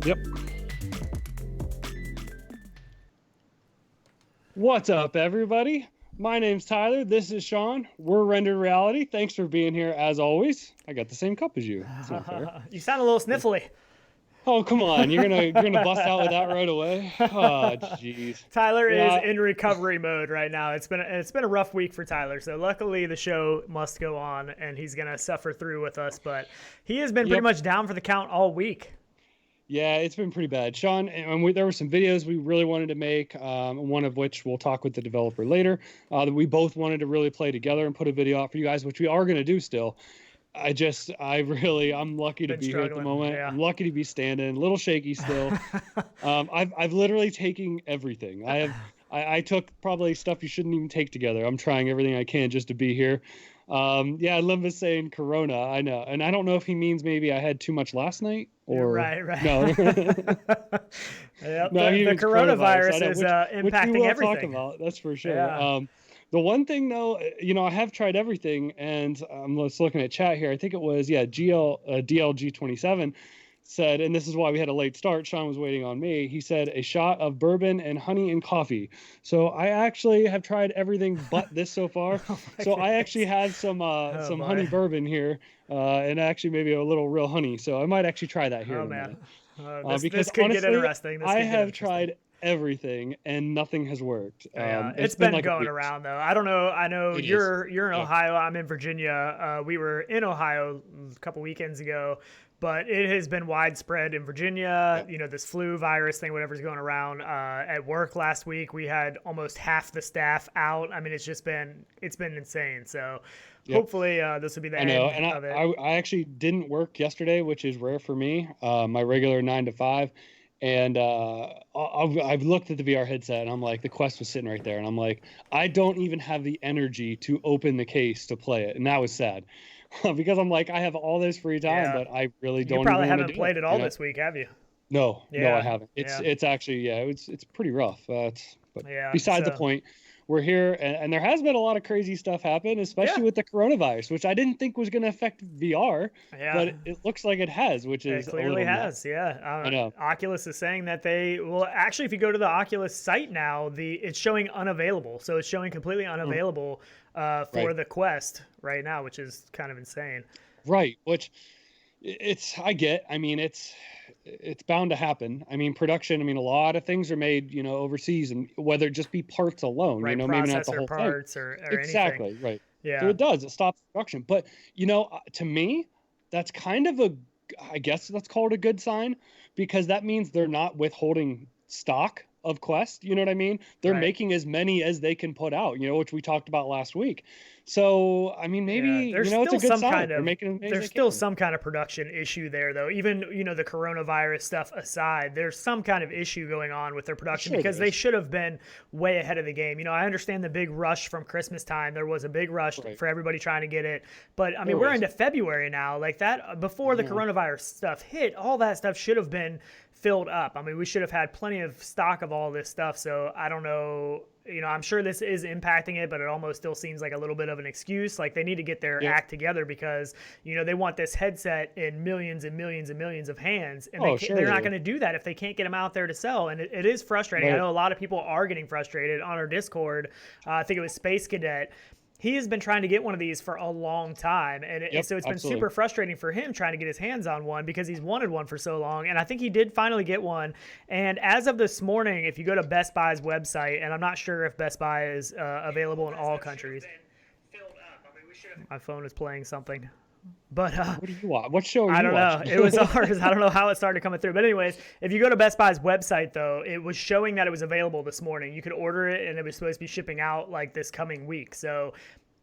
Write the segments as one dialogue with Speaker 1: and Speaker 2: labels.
Speaker 1: Yep. What's up, everybody? My name's Tyler. This is Sean. We're Rendered Reality. Thanks for being here, as always. I got the same cup as you. That's not fair.
Speaker 2: You sound a little sniffly.
Speaker 1: Oh, come on. You're gonna bust out with that right away? Oh, jeez.
Speaker 2: Tyler is in recovery mode right now. It's been a rough week for Tyler. So luckily the show must go on, and he's gonna suffer through with us. But he has been pretty much down for the count all week.
Speaker 1: Yeah, it's been pretty bad. Sean, and there were some videos we really wanted to make, one of which we'll talk with the developer later, that we both wanted to really play together and put a video out for you guys, which we are going to do still. I'm lucky to be here at the moment. Yeah. I'm lucky to be standing, a little shaky still. I've literally taken everything. I took probably stuff you shouldn't even take together. I'm trying everything I can just to be here. Yeah, Limba's saying Corona. I know, and I don't know if he means maybe I had too much last night or
Speaker 2: right.
Speaker 1: No.
Speaker 2: Yep,
Speaker 1: No,
Speaker 2: the coronavirus is impacting
Speaker 1: which we will
Speaker 2: everything.
Speaker 1: Talk about, that's for sure.
Speaker 2: Yeah.
Speaker 1: The one thing though, I have tried everything, and I'm just looking at chat here. I think it was DLG27 said, and this is why we had a late start. Sean was waiting on me. He said a shot of bourbon and honey and coffee. So I actually have tried everything but this so far. I actually had some honey bourbon here, and actually maybe a little real honey. So I might actually try that here.
Speaker 2: Oh man,
Speaker 1: because
Speaker 2: this could
Speaker 1: honestly,
Speaker 2: get interesting.
Speaker 1: I have tried everything and nothing has worked.
Speaker 2: Yeah, it's been like going around though. I don't know. I know you're in Ohio. I'm in Virginia. We were in Ohio a couple weekends ago, but it has been widespread in Virginia. This flu virus thing, whatever's going around. At work last week, we had almost half the staff out. I mean, it's been insane. So hopefully this will be the end of it.
Speaker 1: I actually didn't work yesterday, which is rare for me. My regular 9 to 5. And I've looked at the VR headset, and I'm like, the Quest was sitting right there, and I'm like, I don't even have the energy to open the case to play it, and that was sad, because I'm like, I have all this free time, but I really don't.
Speaker 2: You probably haven't played it all this week, have you?
Speaker 1: No, I haven't. It's actually it's pretty rough. Besides the point. We're here, and there has been a lot of crazy stuff happen, especially with the coronavirus, which I didn't think was going to affect VR, but it looks like it has, which is
Speaker 2: it clearly has. I know. Oculus is saying that actually, if you go to the Oculus site now, it's showing unavailable, so it's showing completely unavailable for the Quest right now, which is kind of insane.
Speaker 1: Right, which it's bound to happen. I mean, production, a lot of things are made, overseas, and whether it just be parts alone, maybe not the whole
Speaker 2: parts
Speaker 1: thing.
Speaker 2: or
Speaker 1: exactly,
Speaker 2: anything.
Speaker 1: Right.
Speaker 2: Yeah.
Speaker 1: So it stops production. But, to me, that's kind of I guess let's call it a good sign, because that means they're not withholding stock of Quest. You know what I mean? They're making as many as they can put out, which we talked about last week. So, maybe, it's a good sign.
Speaker 2: There's still some kind of production issue there, though. Even, the coronavirus stuff aside, there's some kind of issue going on with their production because they should have been way ahead of the game. I understand the big rush from Christmas time. There was a big rush for everybody trying to get it. But, we're into February now. Like that, before the coronavirus stuff hit, all that stuff should have been filled up. We should have had plenty of stock of all this stuff. So I don't know. I'm sure this is impacting it, but it almost still seems like a little bit of an excuse. Like they need to get their act together because, they want this headset in millions and millions and millions of hands. And they're not going to do that if they can't get them out there to sell. And it is frustrating. I know a lot of people are getting frustrated on our Discord. I think it was Space Cadet. He has been trying to get one of these for a long time, and so it's been super frustrating for him trying to get his hands on one because he's wanted one for so long, and I think he did finally get one. And as of this morning, if you go to Best Buy's website, and I'm not sure if Best Buy is available in all countries. My phone is playing something. But
Speaker 1: what do you want? What show are you
Speaker 2: I don't
Speaker 1: watching?
Speaker 2: know. It was ours. I don't know how it started coming through. But anyways, if you go to Best Buy's website, though, it was showing that it was available this morning. You could order it, and it was supposed to be shipping out like this coming week. So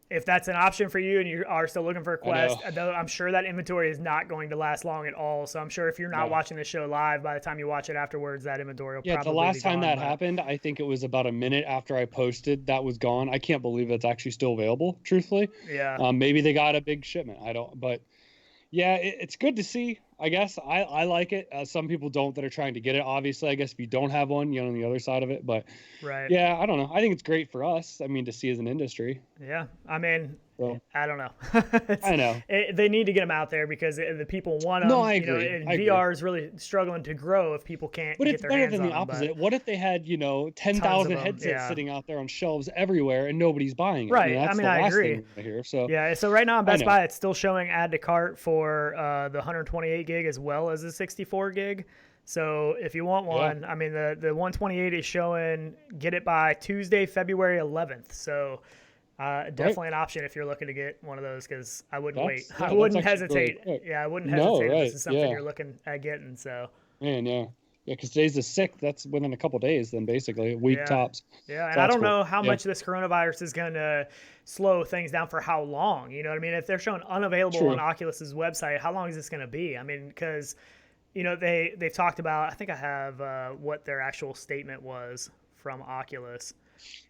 Speaker 2: if that's an option for you and you are still looking for a Quest, though I'm sure that inventory is not going to last long at all. So I'm sure if you're not watching the show live, by the time you watch it afterwards, that inventory will probably be gone.
Speaker 1: The last time that happened, I think it was about a minute after I posted, that was gone. I can't believe it's actually still available, truthfully.
Speaker 2: Yeah.
Speaker 1: Maybe they got a big shipment. But yeah, it's good to see. I guess I like it. Some people don't that are trying to get it. Obviously, I guess if you don't have one, you're on the other side of it. But
Speaker 2: right.
Speaker 1: Yeah, I don't know. I think it's great for us. To see as an industry.
Speaker 2: Yeah.
Speaker 1: So
Speaker 2: I don't know.
Speaker 1: I know.
Speaker 2: They need to get them out there because the people want them.
Speaker 1: No, I agree.
Speaker 2: And
Speaker 1: I
Speaker 2: VR
Speaker 1: agree.
Speaker 2: is really struggling to grow if people can't
Speaker 1: But
Speaker 2: get
Speaker 1: it's
Speaker 2: their
Speaker 1: better
Speaker 2: hands
Speaker 1: than
Speaker 2: on
Speaker 1: the
Speaker 2: them.
Speaker 1: opposite. What if they had,
Speaker 2: Tons of
Speaker 1: 10,000
Speaker 2: them,
Speaker 1: headsets
Speaker 2: yeah.
Speaker 1: sitting out there on shelves everywhere and nobody's buying it?
Speaker 2: Right.
Speaker 1: That's
Speaker 2: I mean,
Speaker 1: the
Speaker 2: I
Speaker 1: last
Speaker 2: agree.
Speaker 1: thing we want to hear. So
Speaker 2: yeah. So right now on
Speaker 1: I
Speaker 2: Best
Speaker 1: know.
Speaker 2: Buy, it's still showing add to cart for the 128 gig as well as the 64 gig. So if you want one, I mean, the 128 is showing get it by Tuesday, February 11th. So definitely an option if you're looking to get one of those because I wouldn't wait. I wouldn't hesitate.
Speaker 1: Really
Speaker 2: I wouldn't
Speaker 1: No,
Speaker 2: hesitate if
Speaker 1: right.
Speaker 2: this is something you're looking at getting. So
Speaker 1: Man, yeah. Yeah, because today's the 6th. That's within a couple days, then basically a week tops.
Speaker 2: Yeah, and
Speaker 1: So
Speaker 2: I
Speaker 1: that's
Speaker 2: don't
Speaker 1: cool.
Speaker 2: know how much this coronavirus is going to slow things down for how long. You know what I mean? If they're showing unavailable on Oculus's website, how long is this going to be? I mean, because they've talked about. I think I have what their actual statement was from Oculus.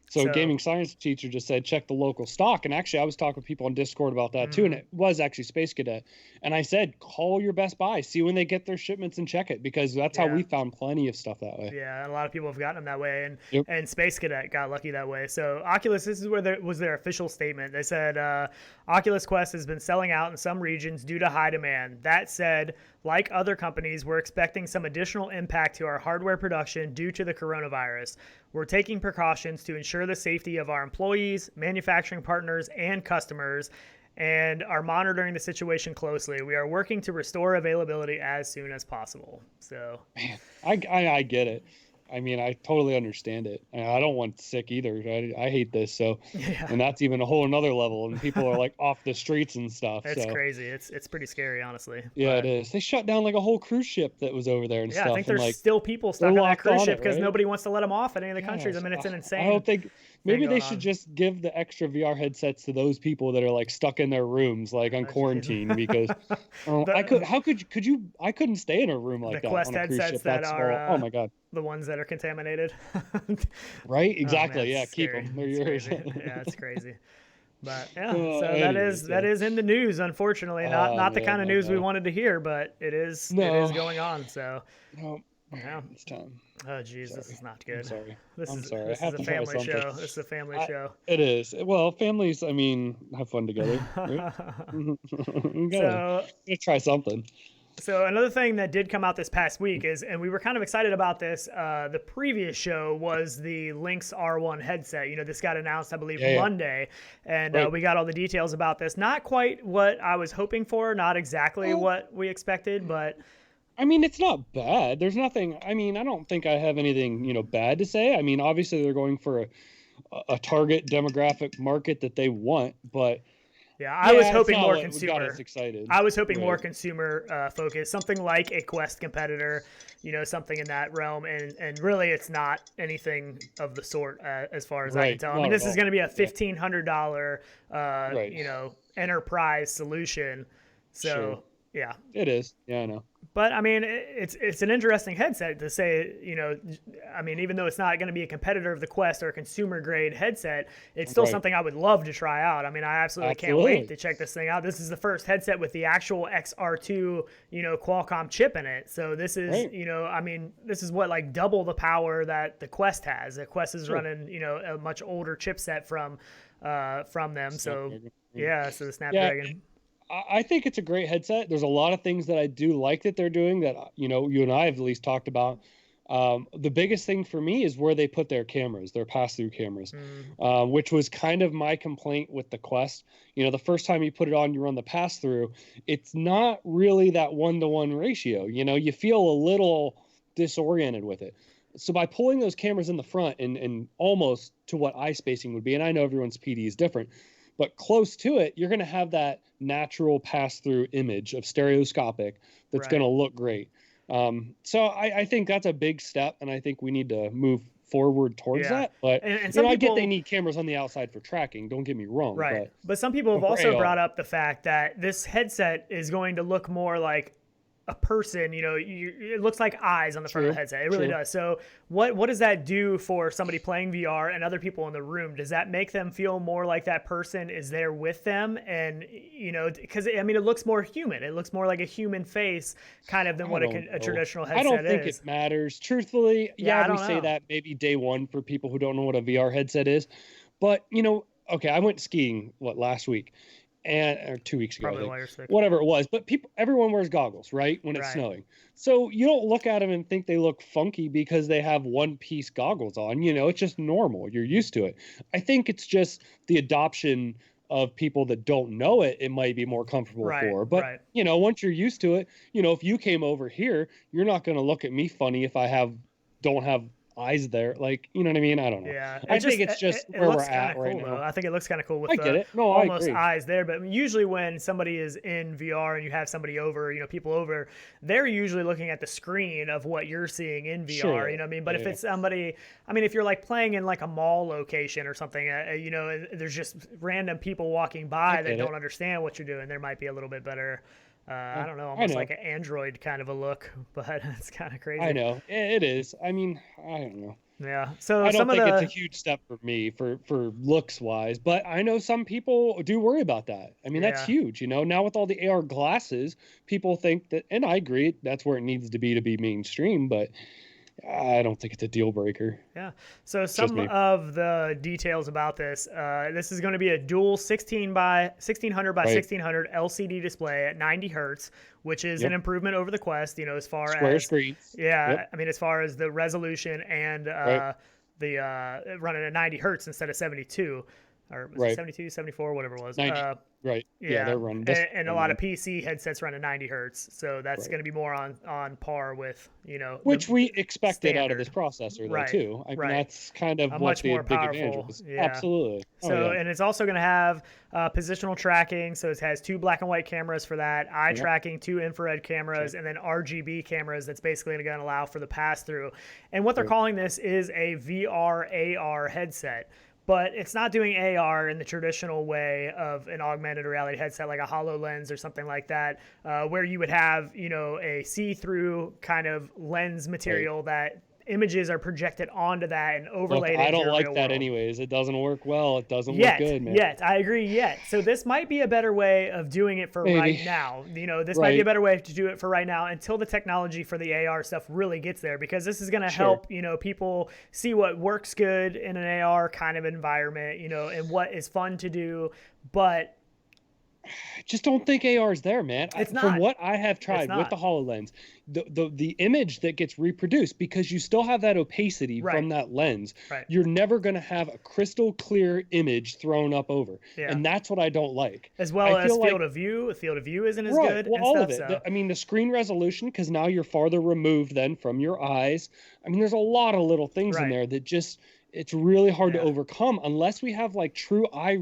Speaker 1: So a gaming science teacher just said, check the local stock. And actually, I was talking with people on Discord about that too. And it was actually Space Cadet. And I said, call your Best Buy, see when they get their shipments and check it, because that's how we found plenty of stuff that way.
Speaker 2: Yeah, and a lot of people have gotten them that way. And Space Cadet got lucky that way. So Oculus, this is where was their official statement. They said, Oculus Quest has been selling out in some regions due to high demand. That said, like other companies, we're expecting some additional impact to our hardware production due to the coronavirus. We're taking precautions to ensure the safety of our employees, manufacturing partners, and customers, and are monitoring the situation closely. We are working to restore availability as soon as possible. So,
Speaker 1: man, I get it. I mean, I totally understand it. I don't want sick either. I hate this. So, and that's even a whole another level. And people are like off the streets and stuff.
Speaker 2: It's crazy. It's pretty scary, honestly.
Speaker 1: Yeah, it is. They shut down like a whole cruise ship that was over there and stuff.
Speaker 2: Yeah, I think there's still people stuck on that cruise ship because nobody wants to let them off at any of the countries. I mean, it's an insane.
Speaker 1: I don't think maybe they should just give the extra VR headsets to those people that are like stuck in their rooms, like on quarantine, because I couldn't stay in a room like that
Speaker 2: Quest
Speaker 1: on a cruise ship
Speaker 2: that are,
Speaker 1: oh my god.
Speaker 2: The ones that are contaminated.
Speaker 1: Right? Exactly.
Speaker 2: Man,
Speaker 1: yeah, keep them. They're yours.
Speaker 2: Yeah, it's crazy. But yeah, so that is in the news, unfortunately. Not the kind of news we wanted to hear, but it is going on. So
Speaker 1: yeah, it's time.
Speaker 2: Oh geez, this is not good.
Speaker 1: I'm sorry.
Speaker 2: This is
Speaker 1: a
Speaker 2: family show. This is a family show.
Speaker 1: It is. Well, families, I mean, have fun together. Right? Gotta try something.
Speaker 2: So another thing that did come out this past week is, and we were kind of excited about this, the previous show was the Lynx R1 headset. This got announced, I believe, Monday, and we got all the details about this. Not quite what I was hoping for, not exactly what we expected, but...
Speaker 1: I mean, it's not bad. There's nothing, I mean, I don't think I have anything, bad to say. I mean, obviously they're going for a target demographic market that they want, but...
Speaker 2: Yeah, I was hoping more consumer.
Speaker 1: Got us excited.
Speaker 2: I was hoping more consumer focused, something like a Quest competitor, something in that realm. And really, it's not anything of the sort as far as I can tell. I mean, this is going to be a $1,500, enterprise solution. So, yeah,
Speaker 1: it is. Yeah, I know.
Speaker 2: But I mean, it's an interesting headset to say, I mean, even though it's not going to be a competitor of the Quest or a consumer grade headset, it's still something I would love to try out. I mean, I absolutely can't wait to check this thing out. This is the first headset with the actual XR2, Qualcomm chip in it. So this is, I mean, this is what, like double the power that the Quest has. The Quest is running, a much older chipset from them. So yeah, so the Snapdragon.
Speaker 1: Yeah. I think it's a great headset. There's a lot of things that I do like that they're doing that, you and I have at least talked about. The biggest thing for me is where they put their cameras, their pass-through cameras, which was kind of my complaint with the Quest. The first time you put it on, you run the pass-through. It's not really that 1-to-1 ratio. You feel a little disoriented with it. So by pulling those cameras in the front and almost to what eye spacing would be, and I know everyone's PD is different, but close to it, you're going to have that natural pass-through image of stereoscopic that's going to look great. So I think that's a big step, and I think we need to move forward towards that. But
Speaker 2: and some people,
Speaker 1: I get they need cameras on the outside for tracking. Don't get me wrong.
Speaker 2: Right. But some people have also brought up the fact that this headset is going to look more like a person, it looks like eyes on the front of the headset. It really does. So what does that do for somebody playing VR and other people in the room? Does that make them feel more like that person is there with them? And, because, I mean, it looks more human. It looks more like a human face kind of than what a traditional headset is.
Speaker 1: I don't think it matters. Truthfully, we say that maybe day one for people who don't know what a VR headset is. But, okay, I went skiing last week, and or 2 weeks ago, I
Speaker 2: Probably
Speaker 1: think,
Speaker 2: while you're sick.
Speaker 1: whatever it was. But everyone wears goggles, right, when it's
Speaker 2: Right.
Speaker 1: snowing. So you don't look at them and think they look funky because they have one piece goggles on. It's just normal. You're used to it. I think it's just the adoption of people that don't know it. It might be more comfortable
Speaker 2: Right.
Speaker 1: for, but
Speaker 2: Right.
Speaker 1: once you're used to it, if you came over here, you're not going to look at me funny if I don't have eyes there. Like, you know what I mean? I don't know.
Speaker 2: Yeah,
Speaker 1: I think it's just
Speaker 2: it
Speaker 1: where we're
Speaker 2: looks kind
Speaker 1: at
Speaker 2: of
Speaker 1: right
Speaker 2: cool
Speaker 1: now.
Speaker 2: though. I think it looks kind of cool with
Speaker 1: I get
Speaker 2: the
Speaker 1: it. No, I
Speaker 2: almost
Speaker 1: agree.
Speaker 2: eyes there. But usually when somebody is in VR and you have somebody over, people over, they're usually looking at the screen of what you're seeing in VR.
Speaker 1: Sure.
Speaker 2: You know what I mean? But if
Speaker 1: Yeah.
Speaker 2: it's somebody, I mean, if you're like playing in like a mall location or something, there's just random people walking by that don't understand what you're doing. There might be a little bit better. I don't know, almost like an Android kind of a look, but it's kind of crazy.
Speaker 1: I know it is. I mean, I don't know.
Speaker 2: Yeah. So
Speaker 1: I don't think it's a huge step for me for looks wise, but I know some people do worry about that. I mean, that's huge. Now with all the AR glasses, people think that, and I agree, that's where it needs to be mainstream, but I don't think it's a deal breaker.
Speaker 2: Yeah. So some of the details about this, this is going to be a dual 1600 by 1600 LCD display at 90 hertz, which is an improvement over the Quest, as far
Speaker 1: Square
Speaker 2: as
Speaker 1: screens.
Speaker 2: Yeah. I mean, as far as the resolution and the running at 90 hertz instead of 72 or was it 72, 74, whatever it was.
Speaker 1: 90. Right. Yeah, they're running.
Speaker 2: And a lot of PC headsets run at 90 hertz, so that's going to be more on par with
Speaker 1: which we expected out of this processor though too. I mean, that's kind of what the big advantage was.
Speaker 2: Yeah.
Speaker 1: Absolutely.
Speaker 2: So and it's also going to have positional tracking, so it has 2 black and white cameras for that, eye tracking, 2 infrared cameras, and then RGB cameras. That's basically going to allow for the pass through. And what they're calling this is a VR AR headset. But it's not doing AR in the traditional way of an augmented reality headset like a HoloLens or something like that, where you would have, a see-through kind of lens material that images are projected onto that and overlaid.
Speaker 1: I don't like that anyways. It doesn't work well. It doesn't
Speaker 2: look
Speaker 1: good, man.
Speaker 2: I agree. So this might be a better way of doing it for right now. This might be a better way to do it for right now until the technology for the AR stuff really gets there, because this is going to help, people see what works good in an AR kind of environment, and what is fun to do. But
Speaker 1: I just don't think AR is there, man.
Speaker 2: It's not.
Speaker 1: From what I have tried with the HoloLens, the image that gets reproduced, because you still have that opacity from that lens, you're never going to have a crystal clear image thrown up over. And that's what I don't like.
Speaker 2: As well as field of view. Field of view isn't as good.
Speaker 1: Well, all of it. I mean, the screen resolution, because now you're farther removed then from your eyes. I mean, there's a lot of little things in there that just, it's really hard to overcome unless we have like true eye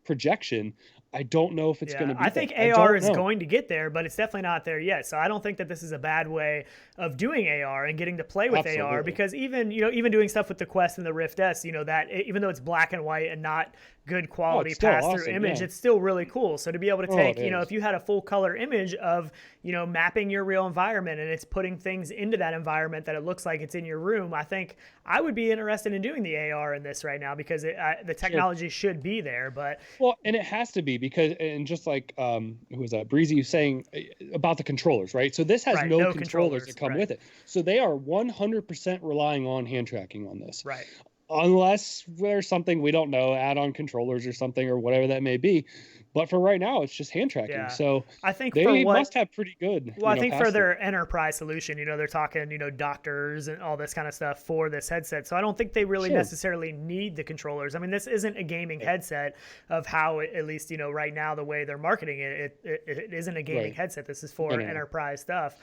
Speaker 1: projection. I don't know if it's going to be.
Speaker 2: I think AR is going to get there, but it's definitely not there yet. So I don't think that this is a bad way of doing AR and getting to play with AR, because even doing stuff with the Quest and the Rift S, that even though it's black and white and not good quality pass-through image, it's still really cool. So to be able to take, if you had a full color image of, mapping your real environment and it's putting things into that environment that it looks like it's in your room, I think I would be interested in doing the AR in this right now, because the technology should be there. But
Speaker 1: and it has to be, because, and just like who was that, Breezy, saying about the controllers, right? So this has no controllers that come with it. So they are 100% relying on hand tracking on this.
Speaker 2: Right.
Speaker 1: Unless there's something we don't know, add-on controllers or something or whatever that may be. But for right now, it's just hand tracking. Yeah. So
Speaker 2: I think
Speaker 1: they must have pretty good.
Speaker 2: Well, I think for their enterprise solution, they're talking, doctors and all this kind of stuff for this headset. So I don't think they really necessarily need the controllers. I mean, this isn't a gaming headset of how, at least, right now, the way they're marketing it, it isn't a gaming headset. This is for enterprise stuff.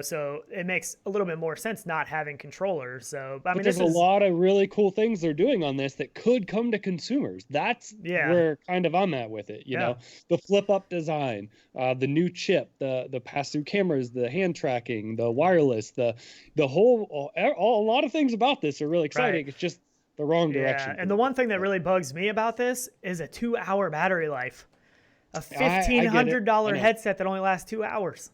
Speaker 2: So it makes a little bit more sense not having controllers. So I mean,
Speaker 1: there's a lot of really cool things they're doing on this that could come to consumers. That's where kind of I'm at with it. You know, the flip up design, the new chip, the pass through cameras, the hand tracking, the wireless, the whole, a lot of things about this are really exciting. Right. It's just the wrong direction.
Speaker 2: And the one thing that really bugs me about this is a 2-hour battery life. A $1,500 headset that only lasts 2 hours.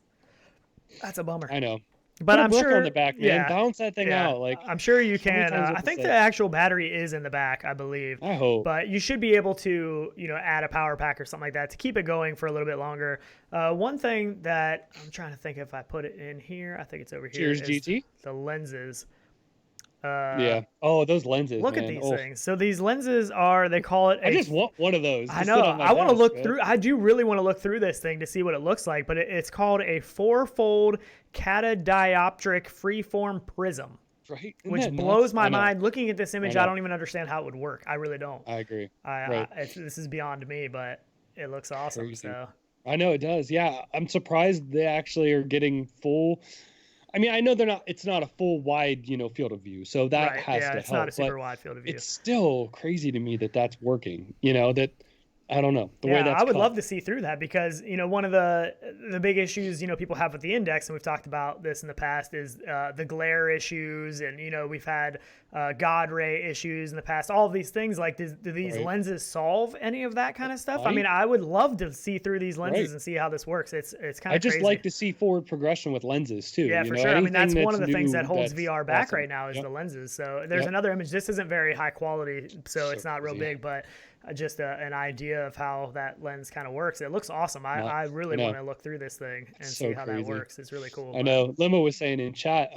Speaker 2: That's a bummer.
Speaker 1: I know.
Speaker 2: But I'm sure
Speaker 1: on the back, man. Bounce that thing out. Like,
Speaker 2: I'm sure you can. I think the actual battery is in the back, I believe.
Speaker 1: I hope.
Speaker 2: But you should be able to, add a power pack or something like that to keep it going for a little bit longer. One thing that I'm trying to think if I put it in here, I think it's over here.
Speaker 1: Cheers, GT.
Speaker 2: The lenses.
Speaker 1: Yeah. Oh, those lenses,
Speaker 2: Look
Speaker 1: man.
Speaker 2: at these
Speaker 1: Oh,
Speaker 2: things. So these lenses are, they call it
Speaker 1: I just want one of those to
Speaker 2: I
Speaker 1: sit
Speaker 2: know.
Speaker 1: on my
Speaker 2: I want to
Speaker 1: desk,
Speaker 2: look
Speaker 1: man.
Speaker 2: through. I do really want to look through this thing to see what it looks like. But it's called a 4-fold catadioptric freeform prism,
Speaker 1: Right? Isn't
Speaker 2: which
Speaker 1: that
Speaker 2: blows
Speaker 1: nuts?
Speaker 2: my
Speaker 1: I know.
Speaker 2: mind. Looking at this image, I
Speaker 1: know.
Speaker 2: don't even understand how it would work. I really don't.
Speaker 1: I agree. Right.
Speaker 2: This is beyond me, but it looks awesome.
Speaker 1: Crazy.
Speaker 2: So
Speaker 1: I know it does. Yeah. I'm surprised they actually are getting full. I mean, I know they're not, it's not a full wide, field of view. So that
Speaker 2: right,
Speaker 1: has
Speaker 2: yeah,
Speaker 1: to
Speaker 2: it's
Speaker 1: help.
Speaker 2: not a super
Speaker 1: But
Speaker 2: wide field of view.
Speaker 1: it's still crazy to me that that's working, that I don't know the way
Speaker 2: Yeah,
Speaker 1: that's
Speaker 2: I would
Speaker 1: cut.
Speaker 2: love to see through that because one of the big issues people have with the index, and we've talked about this in the past, is the glare issues, and we've had God ray issues in the past. All of these things, like, do these
Speaker 1: Right.
Speaker 2: lenses solve any of that kind of stuff? I
Speaker 1: Right.
Speaker 2: mean, I would love to see through these lenses
Speaker 1: Right.
Speaker 2: and see how this works. It's kind
Speaker 1: I
Speaker 2: of
Speaker 1: just
Speaker 2: crazy.
Speaker 1: like to see forward progression with lenses too.
Speaker 2: Yeah, for sure. I mean, that's
Speaker 1: Anything
Speaker 2: one of the things that
Speaker 1: new,
Speaker 2: holds
Speaker 1: that's
Speaker 2: VR back
Speaker 1: awesome.
Speaker 2: right now is
Speaker 1: Yep.
Speaker 2: the lenses. So there's
Speaker 1: Yep.
Speaker 2: another image. This isn't very high quality, so it's not real
Speaker 1: crazy.
Speaker 2: big, but just an idea of how that lens kind of works. It looks awesome. I
Speaker 1: Nuts.
Speaker 2: really
Speaker 1: I know.
Speaker 2: want to look through this thing and
Speaker 1: So
Speaker 2: see how that
Speaker 1: crazy.
Speaker 2: works. It's really cool.
Speaker 1: I know Limo was saying in chat,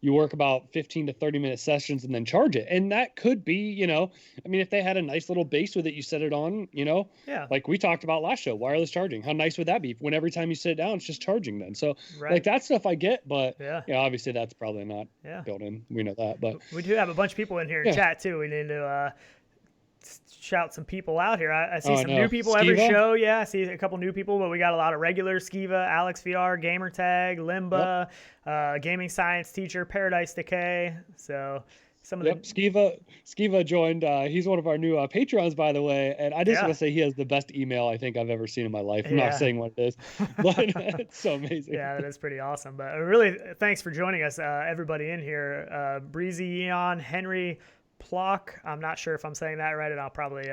Speaker 1: you work about 15 to 30-minute sessions and then charge it. And that could be, I mean, if they had a nice little base with it, you set it on,
Speaker 2: Yeah.
Speaker 1: like we talked about last show, wireless charging. How nice would that be when every time you sit down, it's just charging then? So
Speaker 2: Right.
Speaker 1: like that stuff I get, but
Speaker 2: Yeah.
Speaker 1: obviously that's probably not
Speaker 2: Yeah.
Speaker 1: built in. We know that, but
Speaker 2: We do have a bunch of people in here in
Speaker 1: Yeah.
Speaker 2: chat too. We need to shout some people out here. I see
Speaker 1: Oh, I
Speaker 2: some
Speaker 1: know.
Speaker 2: new people every
Speaker 1: Skiva?
Speaker 2: show. Yeah, I see a couple new people, but we got a lot of regulars: Skiva, Alex VR, Gamertag, Limba, Gaming Science Teacher, Paradise Decay. So some of the
Speaker 1: Skiva joined. He's one of our new Patreons, by the way. And I just
Speaker 2: Yeah.
Speaker 1: want to say he has the best email I think I've ever seen in my life. I'm
Speaker 2: Yeah.
Speaker 1: not saying what it is, but it's so amazing.
Speaker 2: Yeah, that is pretty awesome. But really, thanks for joining us, everybody in here. Breezy Eon, Henry Plock. I'm not sure if I'm saying that right, and I'll probably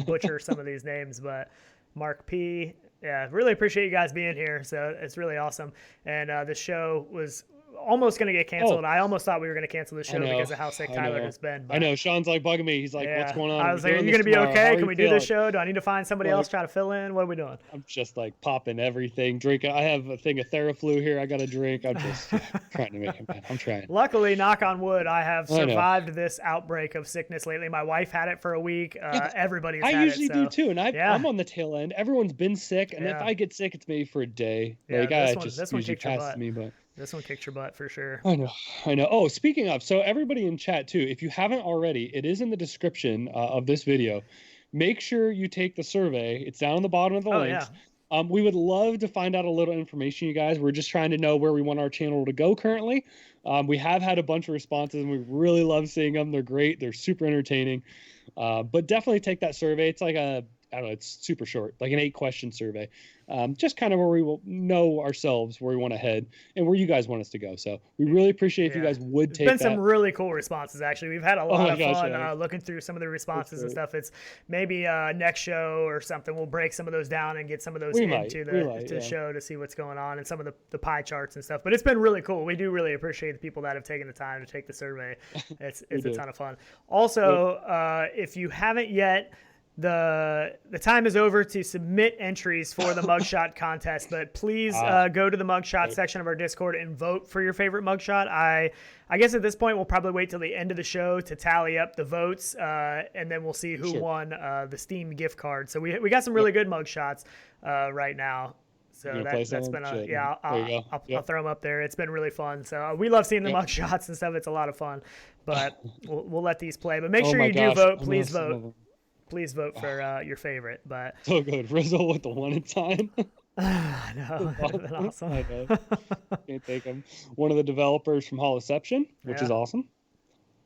Speaker 2: butcher some of these names, but Mark P. Yeah, really appreciate you guys being here. So it's really awesome. And this show was almost going to get canceled. I almost thought we were going to cancel the show because of how sick Tyler has been. But
Speaker 1: I know. Sean's like bugging me. He's like, what's going on?
Speaker 2: I was like, are you going to be okay? Can we do this show? Do I need to find somebody else try to fill in? What are we doing?
Speaker 1: I'm just like popping everything, drinking. I have a thing of Theraflu here. I got to drink. I'm just trying to make it, man. I'm trying.
Speaker 2: Luckily, knock on wood, I have survived this outbreak of sickness lately. My wife had it for a week. Everybody's had it.
Speaker 1: I usually do too. And I'm on the tail end. Everyone's been sick. And if
Speaker 2: Yeah.
Speaker 1: I get sick, it's maybe for a day.
Speaker 2: Yeah,
Speaker 1: Like,
Speaker 2: this one
Speaker 1: usually
Speaker 2: kicked your
Speaker 1: passes
Speaker 2: butt.
Speaker 1: me, but.
Speaker 2: This one kicked your butt for sure.
Speaker 1: I know. Oh, speaking of, so everybody in chat too, if you haven't already, it is in the description of this video. Make sure you take the survey. It's down on the bottom of the links.
Speaker 2: Yeah.
Speaker 1: We would love to find out a little information, you guys. We're just trying to know where we want our channel to go currently. We have had a bunch of responses, and we really love seeing them. They're great. They're super entertaining. But definitely take that survey. It's like I don't know, it's super short, like an 8-question survey. Just kind of where we will know ourselves, where we want to head, and where you guys want us to go. So we really appreciate if you guys would take that.
Speaker 2: There's been some really cool responses, actually. We've had a lot of fun
Speaker 1: yeah.
Speaker 2: looking through some of the responses and stuff. It's maybe next show or something, we'll break some of those down and get some of those into the show to see what's going on and some of the pie charts and stuff. But it's been really cool. We do really appreciate the people that have taken the time to take the survey. It's a ton of fun. Also, if you haven't yet, the time is over to submit entries for the mugshot contest, but please go to the mugshot section of our Discord and vote for your favorite mugshot. I guess at this point we'll probably wait till the end of the show to tally up the votes, and then we'll see who won the Steam gift card. So we got some really good mugshots right now. So that's been I'll throw them up there. It's been really fun. So we love seeing the mugshots and stuff. It's a lot of fun. But we'll let these play. But make sure you do vote. Please vote. Please vote for your favorite. But
Speaker 1: so good. Rizzle with the 1 in time.
Speaker 2: I know. That would have been awesome.
Speaker 1: I know. Can't take him. One of the developers from Holoception, which is awesome.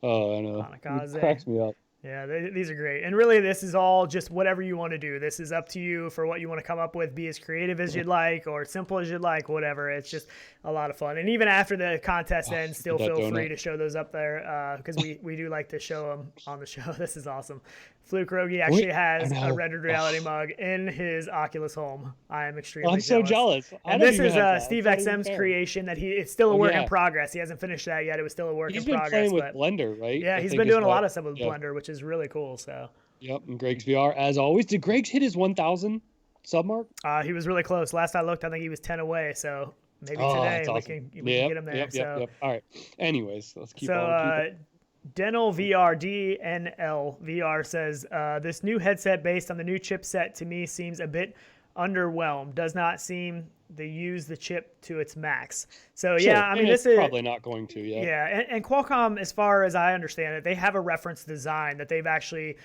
Speaker 1: Oh, I know. It cracks me up.
Speaker 2: Yeah, these are great. And really, this is all just whatever you want to do. This is up to you for what you want to come up with. Be as creative as you'd like or simple as you'd like, whatever. It's just a lot of fun. And even after the contest ends, still feel free to show those up there because we do like to show them on the show. This is awesome. Fluke Rogi actually has a rendered reality mug in his Oculus home. I am extremely jealous.
Speaker 1: So jealous.
Speaker 2: And this is Steve XM's creation that it's still a work in progress. He hasn't finished that yet. It was still a work in progress.
Speaker 1: He's been playing with Blender, right?
Speaker 2: Yeah, he's been doing a lot of stuff with Blender, which is really cool. So.
Speaker 1: Yep, and Greg's VR as always. Did Greg's hit his 1,000 sub mark?
Speaker 2: He was really close. Last I looked, I think he was 10 away. So maybe
Speaker 1: Oh,
Speaker 2: today
Speaker 1: that's awesome.
Speaker 2: we can get them there.
Speaker 1: Yep. All right. Anyways, let's keep
Speaker 2: So
Speaker 1: on.
Speaker 2: Dental VR, DNL VR says, this new headset based on the new chipset to me seems a bit underwhelmed. Does not seem to use the chip to its max. So
Speaker 1: Sure.
Speaker 2: yeah, I mean, this is
Speaker 1: probably not going to.
Speaker 2: Yeah, and Qualcomm, as far as I understand it, they have a reference design that they've actually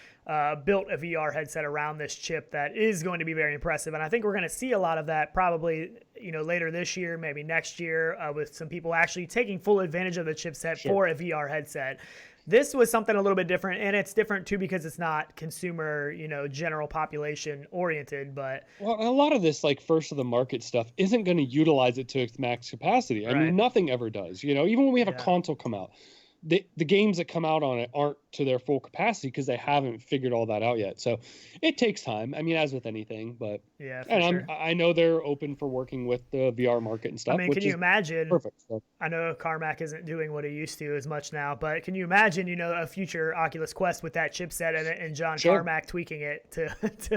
Speaker 2: built a VR headset around this chip that is going to be very impressive. And I think we're going to see a lot of that probably, later this year, maybe next year, with some people actually taking full advantage of the chipset for a VR headset. This was something a little bit different, and it's different too because it's not consumer, general population oriented. But
Speaker 1: well, a lot of this like first of the market stuff isn't going to utilize it to its max capacity. I mean, nothing ever does. Even when we have a console come out, the games that come out on it aren't to their full capacity because they haven't figured all that out yet. So it takes time. I mean, as with anything, but I know they're open for working with the VR market and stuff.
Speaker 2: I mean, can you imagine?
Speaker 1: Perfect. So,
Speaker 2: I know Carmack isn't doing what he used to as much now, but can you imagine, a future Oculus Quest with that chipset in it and John Carmack tweaking it to